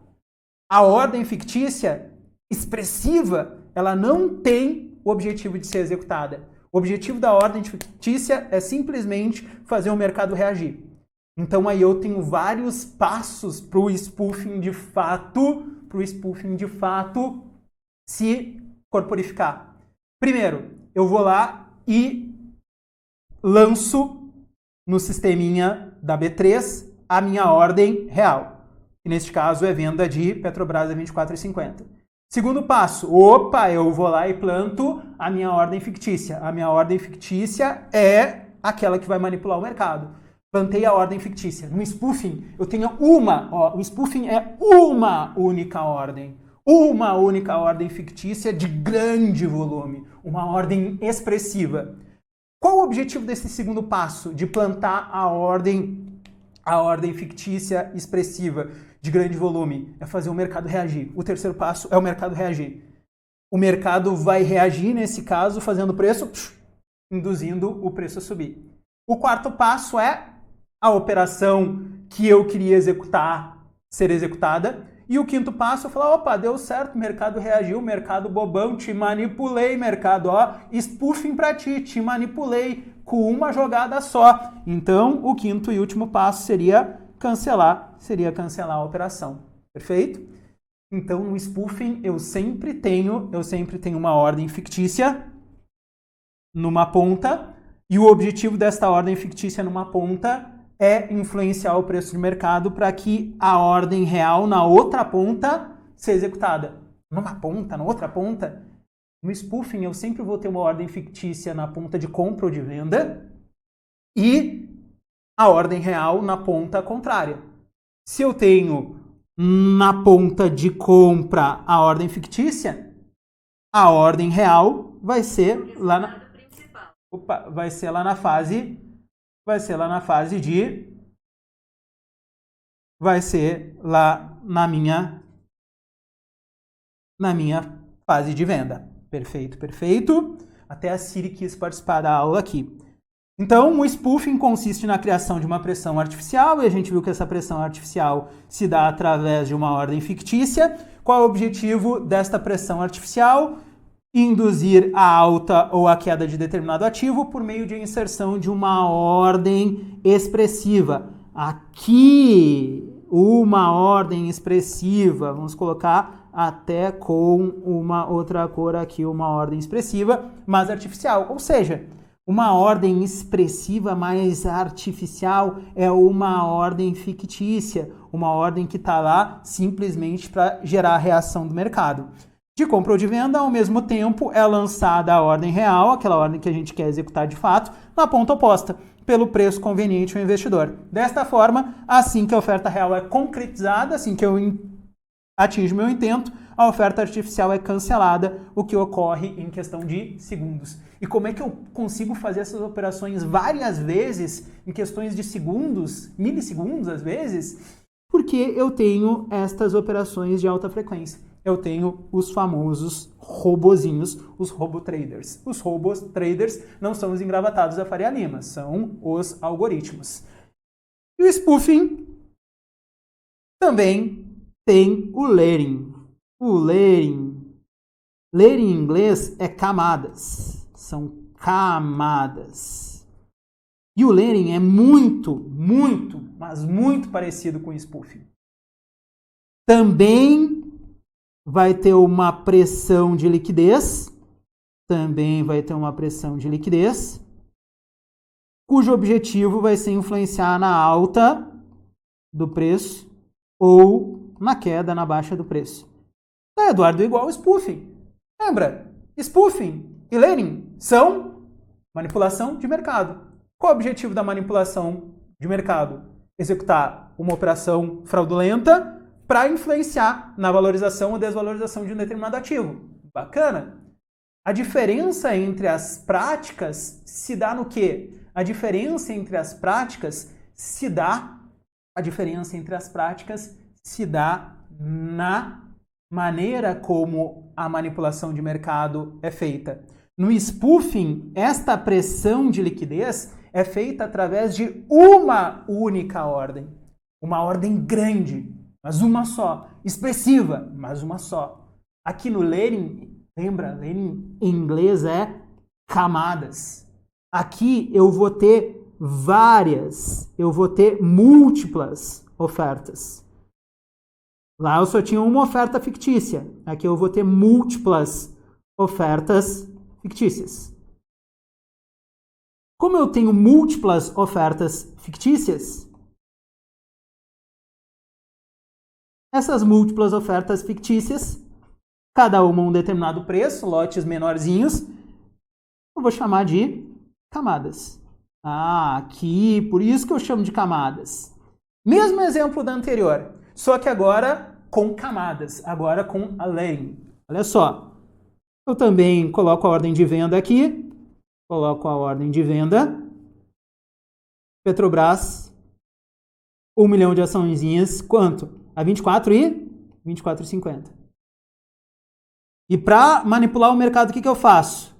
A ordem fictícia expressiva, ela não tem o objetivo de ser executada. O objetivo da ordem fictícia é simplesmente fazer o mercado reagir. Então aí eu tenho vários passos para o spoofing de fato se corporificar. Primeiro, eu vou lá e lanço no sisteminha da B3 a minha ordem real. Que neste caso é venda de Petrobras a R$ 24,50. Segundo passo, eu vou lá e planto a minha ordem fictícia. A minha ordem fictícia é aquela que vai manipular o mercado. Plantei a ordem fictícia. No spoofing, eu tenho o spoofing é uma única ordem fictícia de grande volume, uma ordem expressiva. Qual o objetivo desse segundo passo? De plantar a ordem fictícia expressiva de grande volume. É fazer o mercado reagir. O terceiro passo é o mercado reagir. O mercado vai reagir, nesse caso, fazendo o preço, induzindo o preço a subir. O quarto passo é a operação que eu queria executar ser executada. E o quinto passo é falar, opa, deu certo, o mercado reagiu, mercado bobão, te manipulei, mercado, ó, spoofing pra ti, te manipulei com uma jogada só. Então, o quinto e último passo seria cancelar a operação. Perfeito? Então, no spoofing, eu sempre tenho uma ordem fictícia numa ponta, e o objetivo desta ordem fictícia numa ponta é influenciar o preço de mercado para que a ordem real na outra ponta seja executada. Numa ponta, na outra ponta. No spoofing, eu sempre vou ter uma ordem fictícia na ponta de compra ou de venda e a ordem real na ponta contrária. Se eu tenho na ponta de compra a ordem fictícia, a ordem real vai ser lá na... vai ser lá na fase de... vai ser lá na minha fase de venda. Perfeito, perfeito. Até a Siri quis participar da aula aqui. Então, o spoofing consiste na criação de uma pressão artificial, e a gente viu que essa pressão artificial se dá através de uma ordem fictícia. Qual é o objetivo desta pressão artificial? Induzir a alta ou a queda de determinado ativo por meio de inserção de uma ordem expressiva. Aqui, uma ordem expressiva, vamos colocar até com uma outra cor aqui, uma ordem expressiva, mas artificial. Ou seja, uma ordem expressiva mais artificial é uma ordem fictícia, uma ordem que está lá simplesmente para gerar a reação do mercado. De compra ou de venda, ao mesmo tempo, é lançada a ordem real, aquela ordem que a gente quer executar de fato, na ponta oposta, pelo preço conveniente ao investidor. Desta forma, assim que a oferta real é concretizada, assim que eu atinjo meu intento, a oferta artificial é cancelada, o que ocorre em questão de segundos. E como é que eu consigo fazer essas operações várias vezes, em questões de segundos, milissegundos às vezes? Porque eu tenho estas operações de alta frequência. Eu tenho os famosos robozinhos, os robotraders. Os robotraders não são os engravatados da Faria Lima, são os algoritmos. E o spoofing também tem o layering. O layering em inglês é camadas. São camadas. E o layering é mas muito parecido com o spoofing. Também vai ter uma pressão de liquidez. Cujo objetivo vai ser influenciar na alta do preço ou na queda, na baixa do preço. Tá, Eduardo, igual spoofing. Lembra? Spoofing e layering são manipulação de mercado. Qual é o objetivo da manipulação de mercado? Executar uma operação fraudulenta para influenciar na valorização ou desvalorização de um determinado ativo. Bacana? A diferença entre as práticas se dá no quê? A diferença entre as práticas se dá na maneira como a manipulação de mercado é feita. No spoofing, esta pressão de liquidez é feita através de uma única ordem. Uma ordem grande, mas uma só. Expressiva, mas uma só. Aqui no layering, lembra? Layering em inglês é camadas. Aqui eu vou ter múltiplas ofertas. Lá eu só tinha uma oferta fictícia. Aqui eu vou ter múltiplas ofertas fictícias. Como eu tenho múltiplas ofertas fictícias, essas múltiplas ofertas fictícias, cada uma um determinado preço, lotes menorzinhos, eu vou chamar de camadas. Aqui, por isso que eu chamo de camadas. Mesmo exemplo da anterior, só que agora com camadas, agora com a layering. Olha só, eu também coloco a ordem de venda aqui, coloco a ordem de venda. Petrobras, 1 milhão de açõezinhas, quanto? A 24,50. E para manipular o mercado, o que eu faço?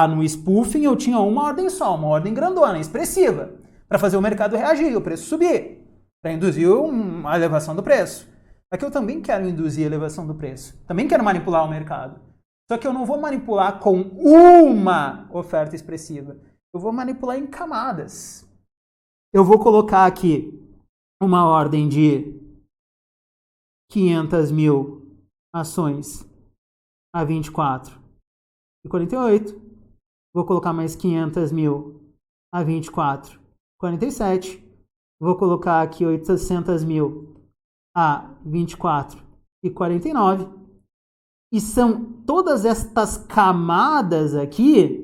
No spoofing eu tinha uma ordem só, uma ordem grandona, expressiva, para fazer o mercado reagir, o preço subir, para induzir a elevação do preço. Aqui eu também quero induzir a elevação do preço, também quero manipular o mercado. Só que eu não vou manipular com uma oferta expressiva, eu vou manipular em camadas. Eu vou colocar aqui uma ordem de 500 mil ações a 24,48. Vou colocar mais 500 mil a 24,47. Vou colocar aqui 800 mil a 24,49. E são todas estas camadas aqui,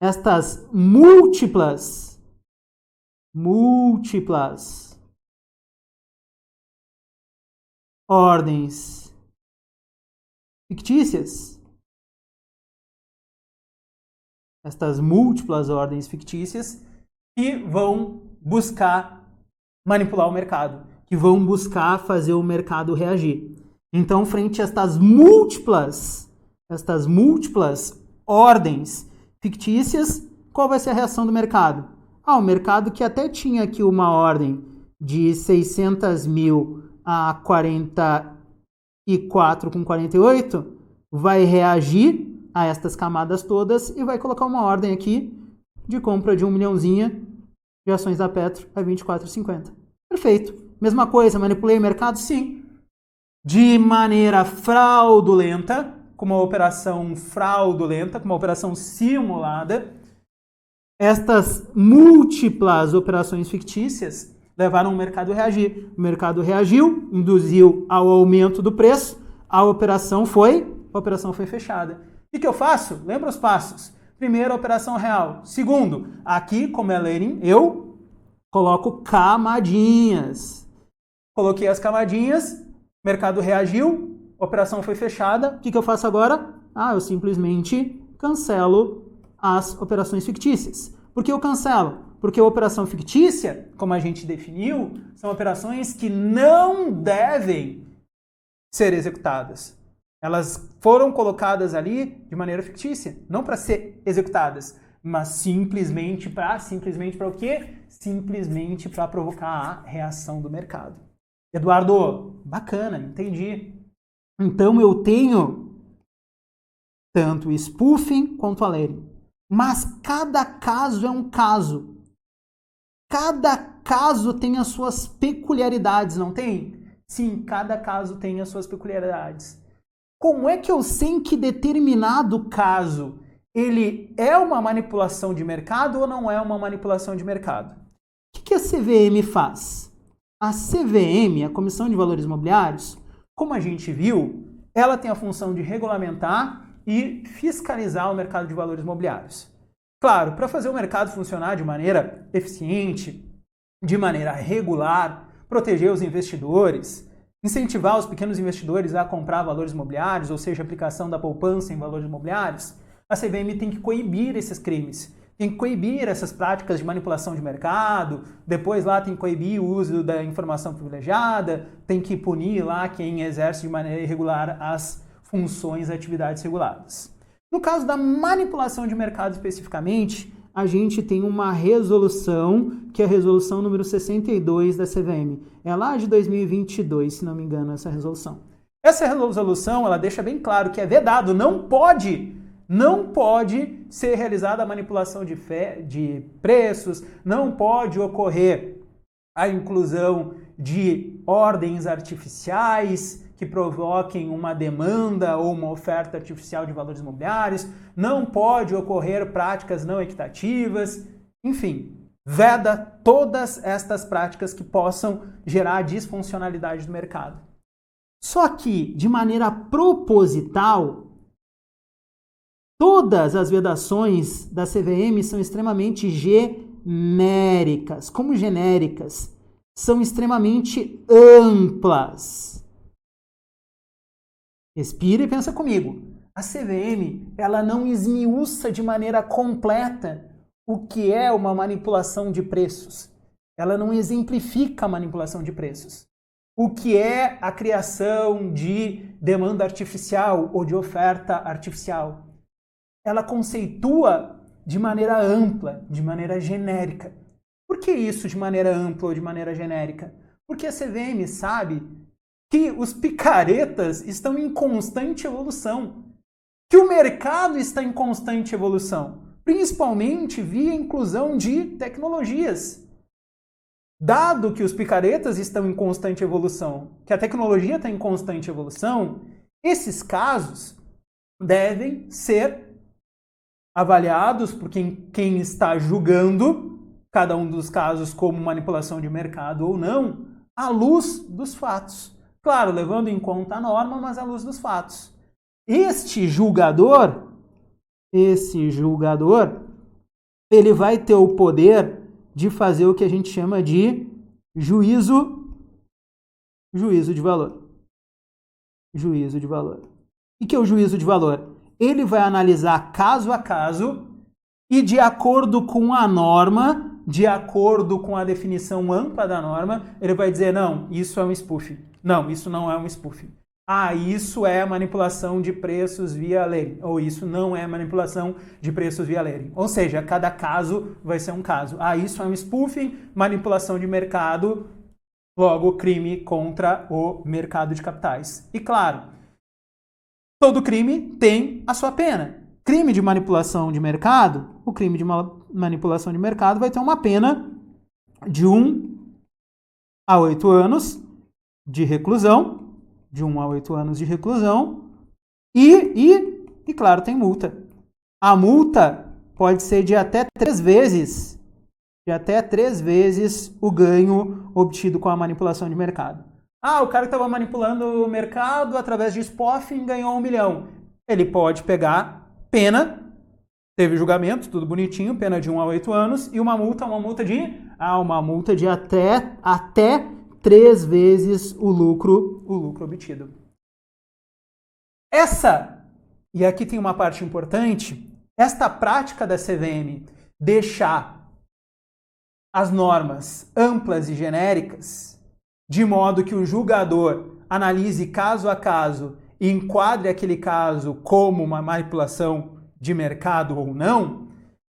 estas múltiplas ordens fictícias, que vão buscar manipular o mercado, que vão buscar fazer o mercado reagir. Então, frente a estas múltiplas ordens fictícias, qual vai ser a reação do mercado? O mercado que até tinha aqui uma ordem de 600 mil a 44,48 vai reagir a estas camadas todas e vai colocar uma ordem aqui de compra de 1 milhãozinha de ações da Petro a 24,50. Perfeito. Mesma coisa, manipulei o mercado? Sim. De maneira fraudulenta, com uma operação fraudulenta, com uma operação simulada. Estas múltiplas operações fictícias levaram o mercado a reagir. O mercado reagiu, induziu ao aumento do preço, a operação foi fechada. O que eu faço? Lembra os passos? Primeiro, a operação real. Segundo, aqui, como é leading, eu coloco camadinhas. Coloquei as camadinhas, mercado reagiu, operação foi fechada. O que eu faço agora? Eu simplesmente cancelo as operações fictícias. Por que eu cancelo? Porque a operação fictícia, como a gente definiu, são operações que não devem ser executadas. Elas foram colocadas ali de maneira fictícia, não para ser executadas, mas simplesmente para o quê? Simplesmente para provocar a reação do mercado. Eduardo, bacana, entendi. Então eu tenho tanto spoofing quanto a leading. Mas cada caso é um caso. Cada caso tem as suas peculiaridades, não tem? Sim, cada caso tem as suas peculiaridades. Como é que eu sei em que determinado caso ele é uma manipulação de mercado ou não é uma manipulação de mercado? O que a CVM faz? A CVM, a Comissão de Valores Imobiliários, como a gente viu, ela tem a função de regulamentar e fiscalizar o mercado de valores imobiliários. Claro, para fazer o mercado funcionar de maneira eficiente, de maneira regular, proteger os investidores, incentivar os pequenos investidores a comprar valores imobiliários, ou seja, a aplicação da poupança em valores imobiliários, a CVM tem que coibir esses crimes, tem que coibir essas práticas de manipulação de mercado, depois lá tem que coibir o uso da informação privilegiada, tem que punir lá quem exerce de maneira irregular as funções e atividades reguladas. No caso da manipulação de mercado especificamente, a gente tem uma resolução, que é a resolução número 62 da CVM. É lá de 2022, se não me engano, essa resolução. Essa resolução, ela deixa bem claro que é vedado, não pode ser realizada a manipulação de preços, não pode ocorrer a inclusão de ordens artificiais que provoquem uma demanda ou uma oferta artificial de valores imobiliários, não pode ocorrer práticas não equitativas, enfim, veda todas estas práticas que possam gerar disfuncionalidade do mercado. Só que, de maneira proposital, todas as vedações da CVM são extremamente genéricas. Como genéricas? São extremamente amplas. Respira e pensa comigo. a CVM, ela não esmiuça de maneira completa o que é uma manipulação de preços. Ela não exemplifica a manipulação de preços. O que é a criação de demanda artificial ou de oferta artificial. Ela conceitua de maneira ampla, de maneira genérica. Por que isso de maneira ampla ou de maneira genérica? Porque a CVM sabe que os picaretas estão em constante evolução, que o mercado está em constante evolução, principalmente via inclusão de tecnologias. Dado que os picaretas estão em constante evolução, que a tecnologia está em constante evolução, esses casos devem ser avaliados por quem está julgando cada um dos casos como manipulação de mercado ou não, à luz dos fatos. Claro, levando em conta a norma, mas à luz dos fatos. Esse julgador, ele vai ter o poder de fazer o que a gente chama de juízo de valor. Juízo de valor. O que é o juízo de valor? Ele vai analisar caso a caso e, de acordo com a norma, de acordo com a definição ampla da norma, ele vai dizer, não, isso é um spoofing. Não, isso não é um spoofing. Ah, isso é manipulação de preços via lei. Ou isso não é manipulação de preços via lei. Ou seja, cada caso vai ser um caso. Ah, isso é um spoofing, manipulação de mercado, logo crime contra o mercado de capitais. E claro, todo crime tem a sua pena. Crime de manipulação de mercado, o crime de manipulação de mercado vai ter uma pena de 1 a 8 anos de reclusão, e claro, tem multa. A multa pode ser de até 3 vezes o ganho obtido com a manipulação de mercado. Ah, o cara que estava manipulando o mercado através de spoofing ganhou 1 milhão. Ele pode pegar pena, teve julgamento, tudo bonitinho, pena de 1 a 8 anos, e uma multa de até 3 vezes o lucro obtido. E aqui tem uma parte importante, esta prática da CVM deixar as normas amplas e genéricas, de modo que o julgador analise caso a caso e enquadre aquele caso como uma manipulação de mercado ou não,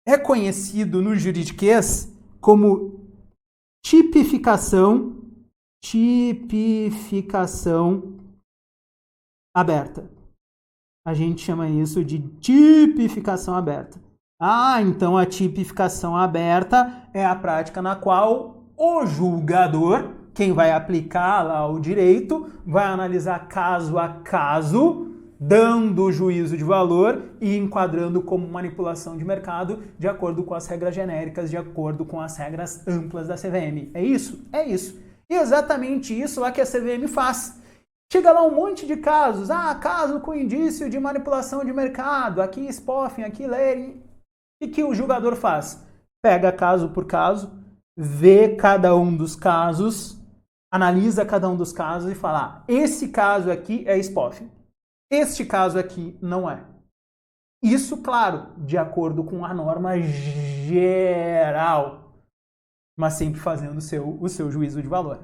é conhecido no juridiquês como tipificação aberta. A gente chama isso de tipificação aberta. Ah, então a tipificação aberta é a prática na qual o julgador, quem vai aplicar lá o direito, vai analisar caso a caso, dando o juízo de valor e enquadrando como manipulação de mercado de acordo com as regras genéricas, de acordo com as regras amplas da CVM. É isso? É isso. E exatamente isso é que a CVM faz. Chega lá um monte de casos. Ah, caso com indício de manipulação de mercado. Aqui spoofing, aqui layering. E que o julgador faz? Pega caso por caso, vê cada um dos casos, analisa cada um dos casos e fala, ah, esse caso aqui é spoofing. Este caso aqui não é. Isso, claro, de acordo com a norma geral, mas sempre fazendo o seu juízo de valor.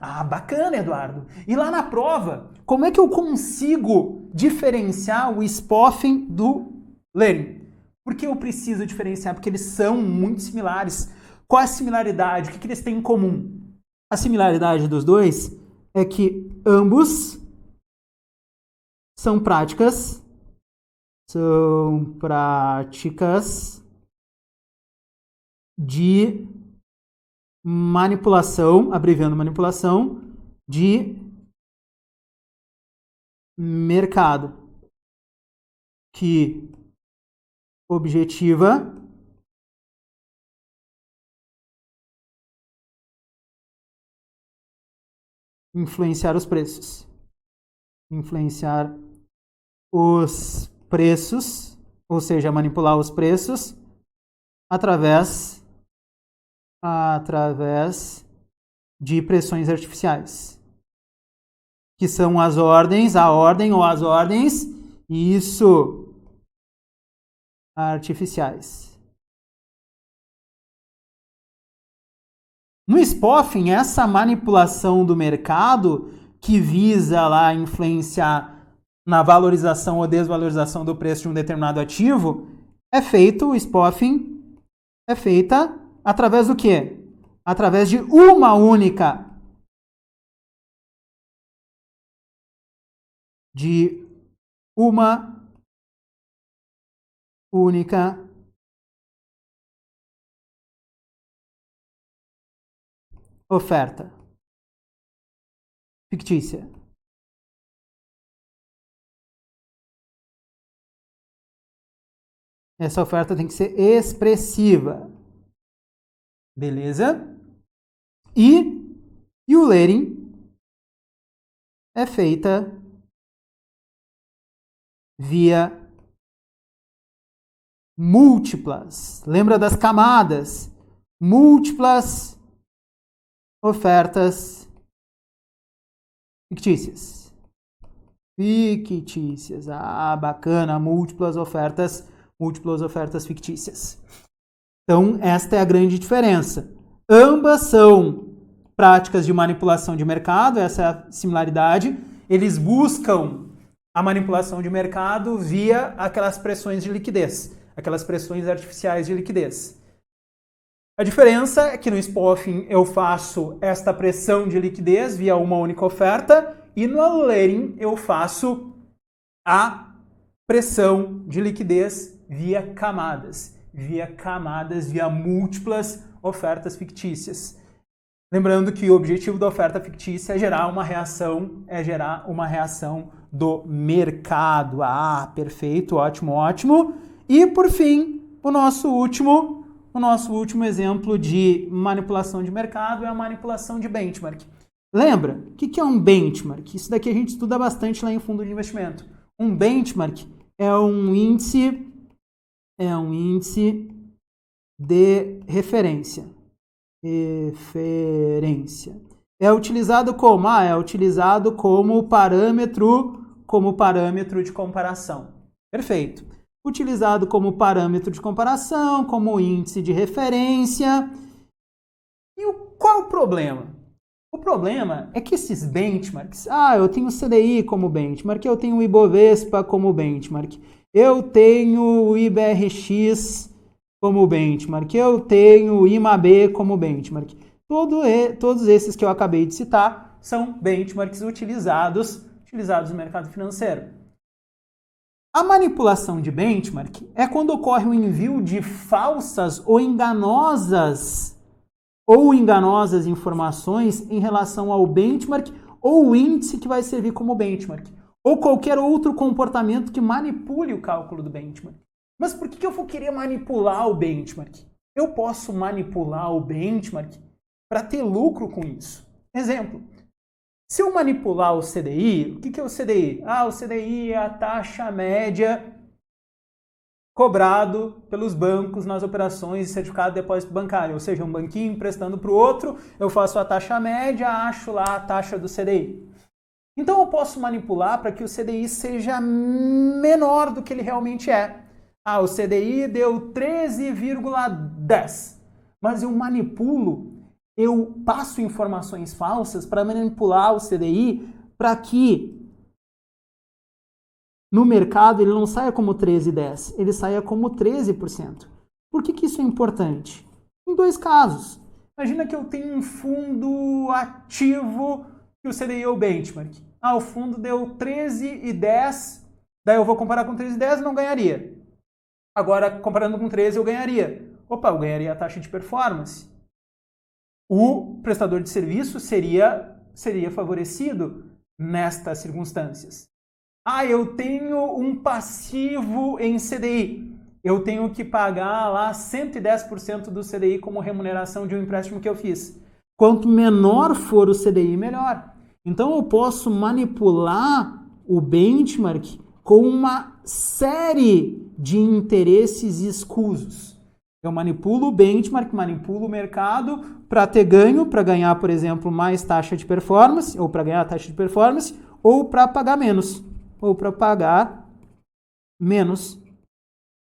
Ah, bacana, Eduardo. E lá na prova, como é que eu consigo diferenciar o spoofing do layering? Por que eu preciso diferenciar? Porque eles são muito similares. Qual é a similaridade? O que eles têm em comum? A similaridade dos dois é que ambos são práticas de manipulação, abreviando manipulação, de mercado, que objetiva influenciar os preços. Influenciar os preços, ou seja, manipular os preços através de pressões artificiais, que são a ordem ou as ordens Isso. Artificiais. No spoofing, essa manipulação do mercado que visa lá influenciar na valorização ou desvalorização do preço de um determinado ativo, o spoofing é feita através do quê? Através de uma única oferta fictícia. Essa oferta tem que ser expressiva. Beleza? E o layering é feita via múltiplas. Lembra das camadas? Múltiplas ofertas fictícias. Fictícias. Ah, bacana. Múltiplas ofertas fictícias. Então, esta é a grande diferença. Ambas são práticas de manipulação de mercado, essa é a similaridade. Eles buscam a manipulação de mercado via aquelas pressões de liquidez, aquelas pressões artificiais de liquidez. A diferença é que no spoofing eu faço esta pressão de liquidez via uma única oferta e no layering eu faço a pressão de liquidez via camadas, via múltiplas ofertas fictícias. Lembrando que o objetivo da oferta fictícia é gerar uma reação do mercado. Ah, perfeito, ótimo, ótimo. E por fim, o nosso último exemplo de manipulação de mercado é a manipulação de benchmark. Lembra? O que é um benchmark? Isso daqui a gente estuda bastante lá em fundo de investimento. Um benchmark é um índice de referência. É utilizado como? É utilizado como parâmetro de comparação. Perfeito. Utilizado como parâmetro de comparação, como índice de referência. E qual é o problema? O problema é que esses benchmarks, eu tenho o CDI como benchmark, eu tenho o Ibovespa como benchmark, eu tenho o IBRX como benchmark, eu tenho o IMAB como benchmark. Todos esses que eu acabei de citar são benchmarks utilizados no mercado financeiro. A manipulação de benchmark é quando ocorre o envio de falsas ou enganosas informações em relação ao benchmark ou o índice que vai servir como benchmark, ou qualquer outro comportamento que manipule o cálculo do benchmark. Mas por que eu vou querer manipular o benchmark? Eu posso manipular o benchmark para ter lucro com isso. Exemplo, se eu manipular o CDI, o que é o CDI? O CDI é a taxa média cobrado pelos bancos nas operações de certificado de depósito bancário, ou seja, um banquinho emprestando para o outro, eu faço a taxa média, acho lá a taxa do CDI. Então eu posso manipular para que o CDI seja menor do que ele realmente é. O CDI deu 13,10, mas eu passo informações falsas para manipular o CDI para que no mercado ele não saia como 13,10, ele saia como 13%. Por que isso é importante? Em dois casos. Imagina que eu tenho um fundo ativo que o CDI é o benchmark. O fundo deu 13,10, daí eu vou comparar com 13,10 e não ganharia. Agora, comparando com 13, eu ganharia. Eu ganharia a taxa de performance. O prestador de serviço seria favorecido nestas circunstâncias. Eu tenho um passivo em CDI. Eu tenho que pagar lá 110% do CDI como remuneração de um empréstimo que eu fiz. Quanto menor for o CDI, melhor. Então, eu posso manipular o benchmark com uma série de interesses escusos. Eu manipulo o benchmark, manipulo o mercado para ter ganho, para ganhar, por exemplo, mais taxa de performance, ou para ganhar a taxa de performance, ou para pagar menos, ou para pagar menos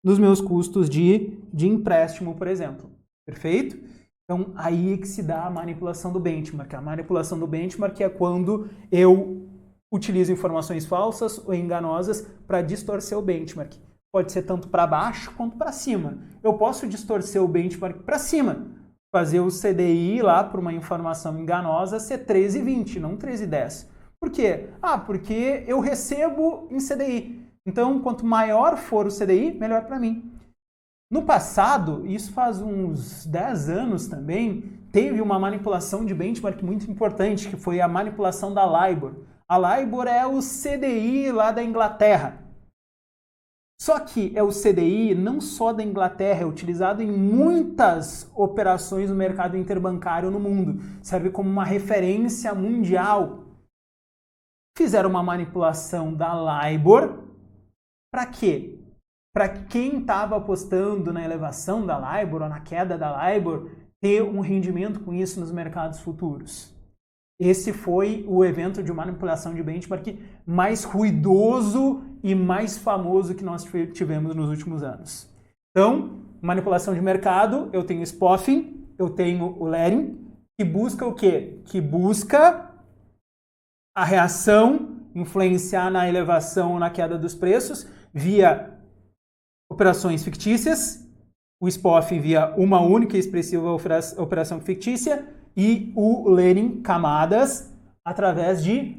nos meus custos de empréstimo, por exemplo. Perfeito? Então, aí é que se dá a manipulação do benchmark. A manipulação do benchmark é quando eu utilizo informações falsas ou enganosas para distorcer o benchmark. Pode ser tanto para baixo quanto para cima. Eu posso distorcer o benchmark para cima, fazer o CDI lá por uma informação enganosa ser 13,20, não 13,10. Por quê? Porque eu recebo em CDI. Então, quanto maior for o CDI, melhor para mim. No passado, isso faz uns 10 anos também, teve uma manipulação de benchmark muito importante, que foi a manipulação da LIBOR. A LIBOR é o CDI lá da Inglaterra. Só que é o CDI não só da Inglaterra, é utilizado em muitas operações no mercado interbancário no mundo. Serve como uma referência mundial. Fizeram uma manipulação da LIBOR. Para quê? Para quem estava apostando na elevação da LIBOR ou na queda da LIBOR ter um rendimento com isso nos mercados futuros. Esse foi o evento de manipulação de benchmark mais ruidoso e mais famoso que nós tivemos nos últimos anos. Então, manipulação de mercado, eu tenho spoofing, eu tenho o layering, que busca o quê? Que busca a reação, influenciar na elevação ou na queda dos preços via operações fictícias, o spoofing via uma única e expressiva operação fictícia e o layering, camadas, através de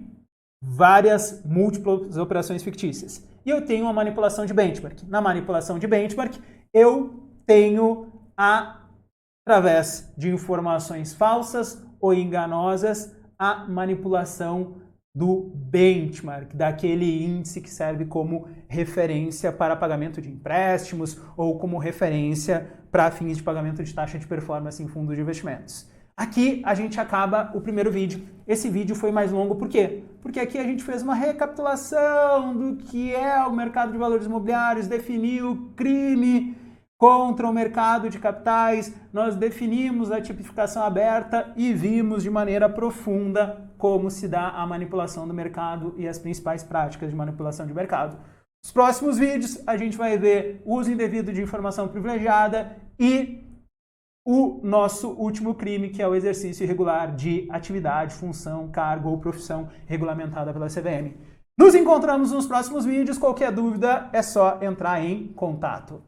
várias múltiplas operações fictícias. E eu tenho uma manipulação de benchmark. Na manipulação de benchmark, eu tenho, através de informações falsas ou enganosas, a manipulação do benchmark, daquele índice que serve como referência para pagamento de empréstimos ou como referência para fins de pagamento de taxa de performance em fundos de investimentos. Aqui a gente acaba o primeiro vídeo. Esse vídeo foi mais longo, por quê? Porque aqui a gente fez uma recapitulação do que é o mercado de valores imobiliários, definiu o crime contra o mercado de capitais, nós definimos a tipificação aberta e vimos de maneira profunda como se dá a manipulação do mercado e as principais práticas de manipulação de mercado. Nos próximos vídeos a gente vai ver o uso indevido de informação privilegiada e o nosso último crime, que é o exercício irregular de atividade, função, cargo ou profissão regulamentada pela CVM. Nos encontramos nos próximos vídeos. Qualquer dúvida é só entrar em contato.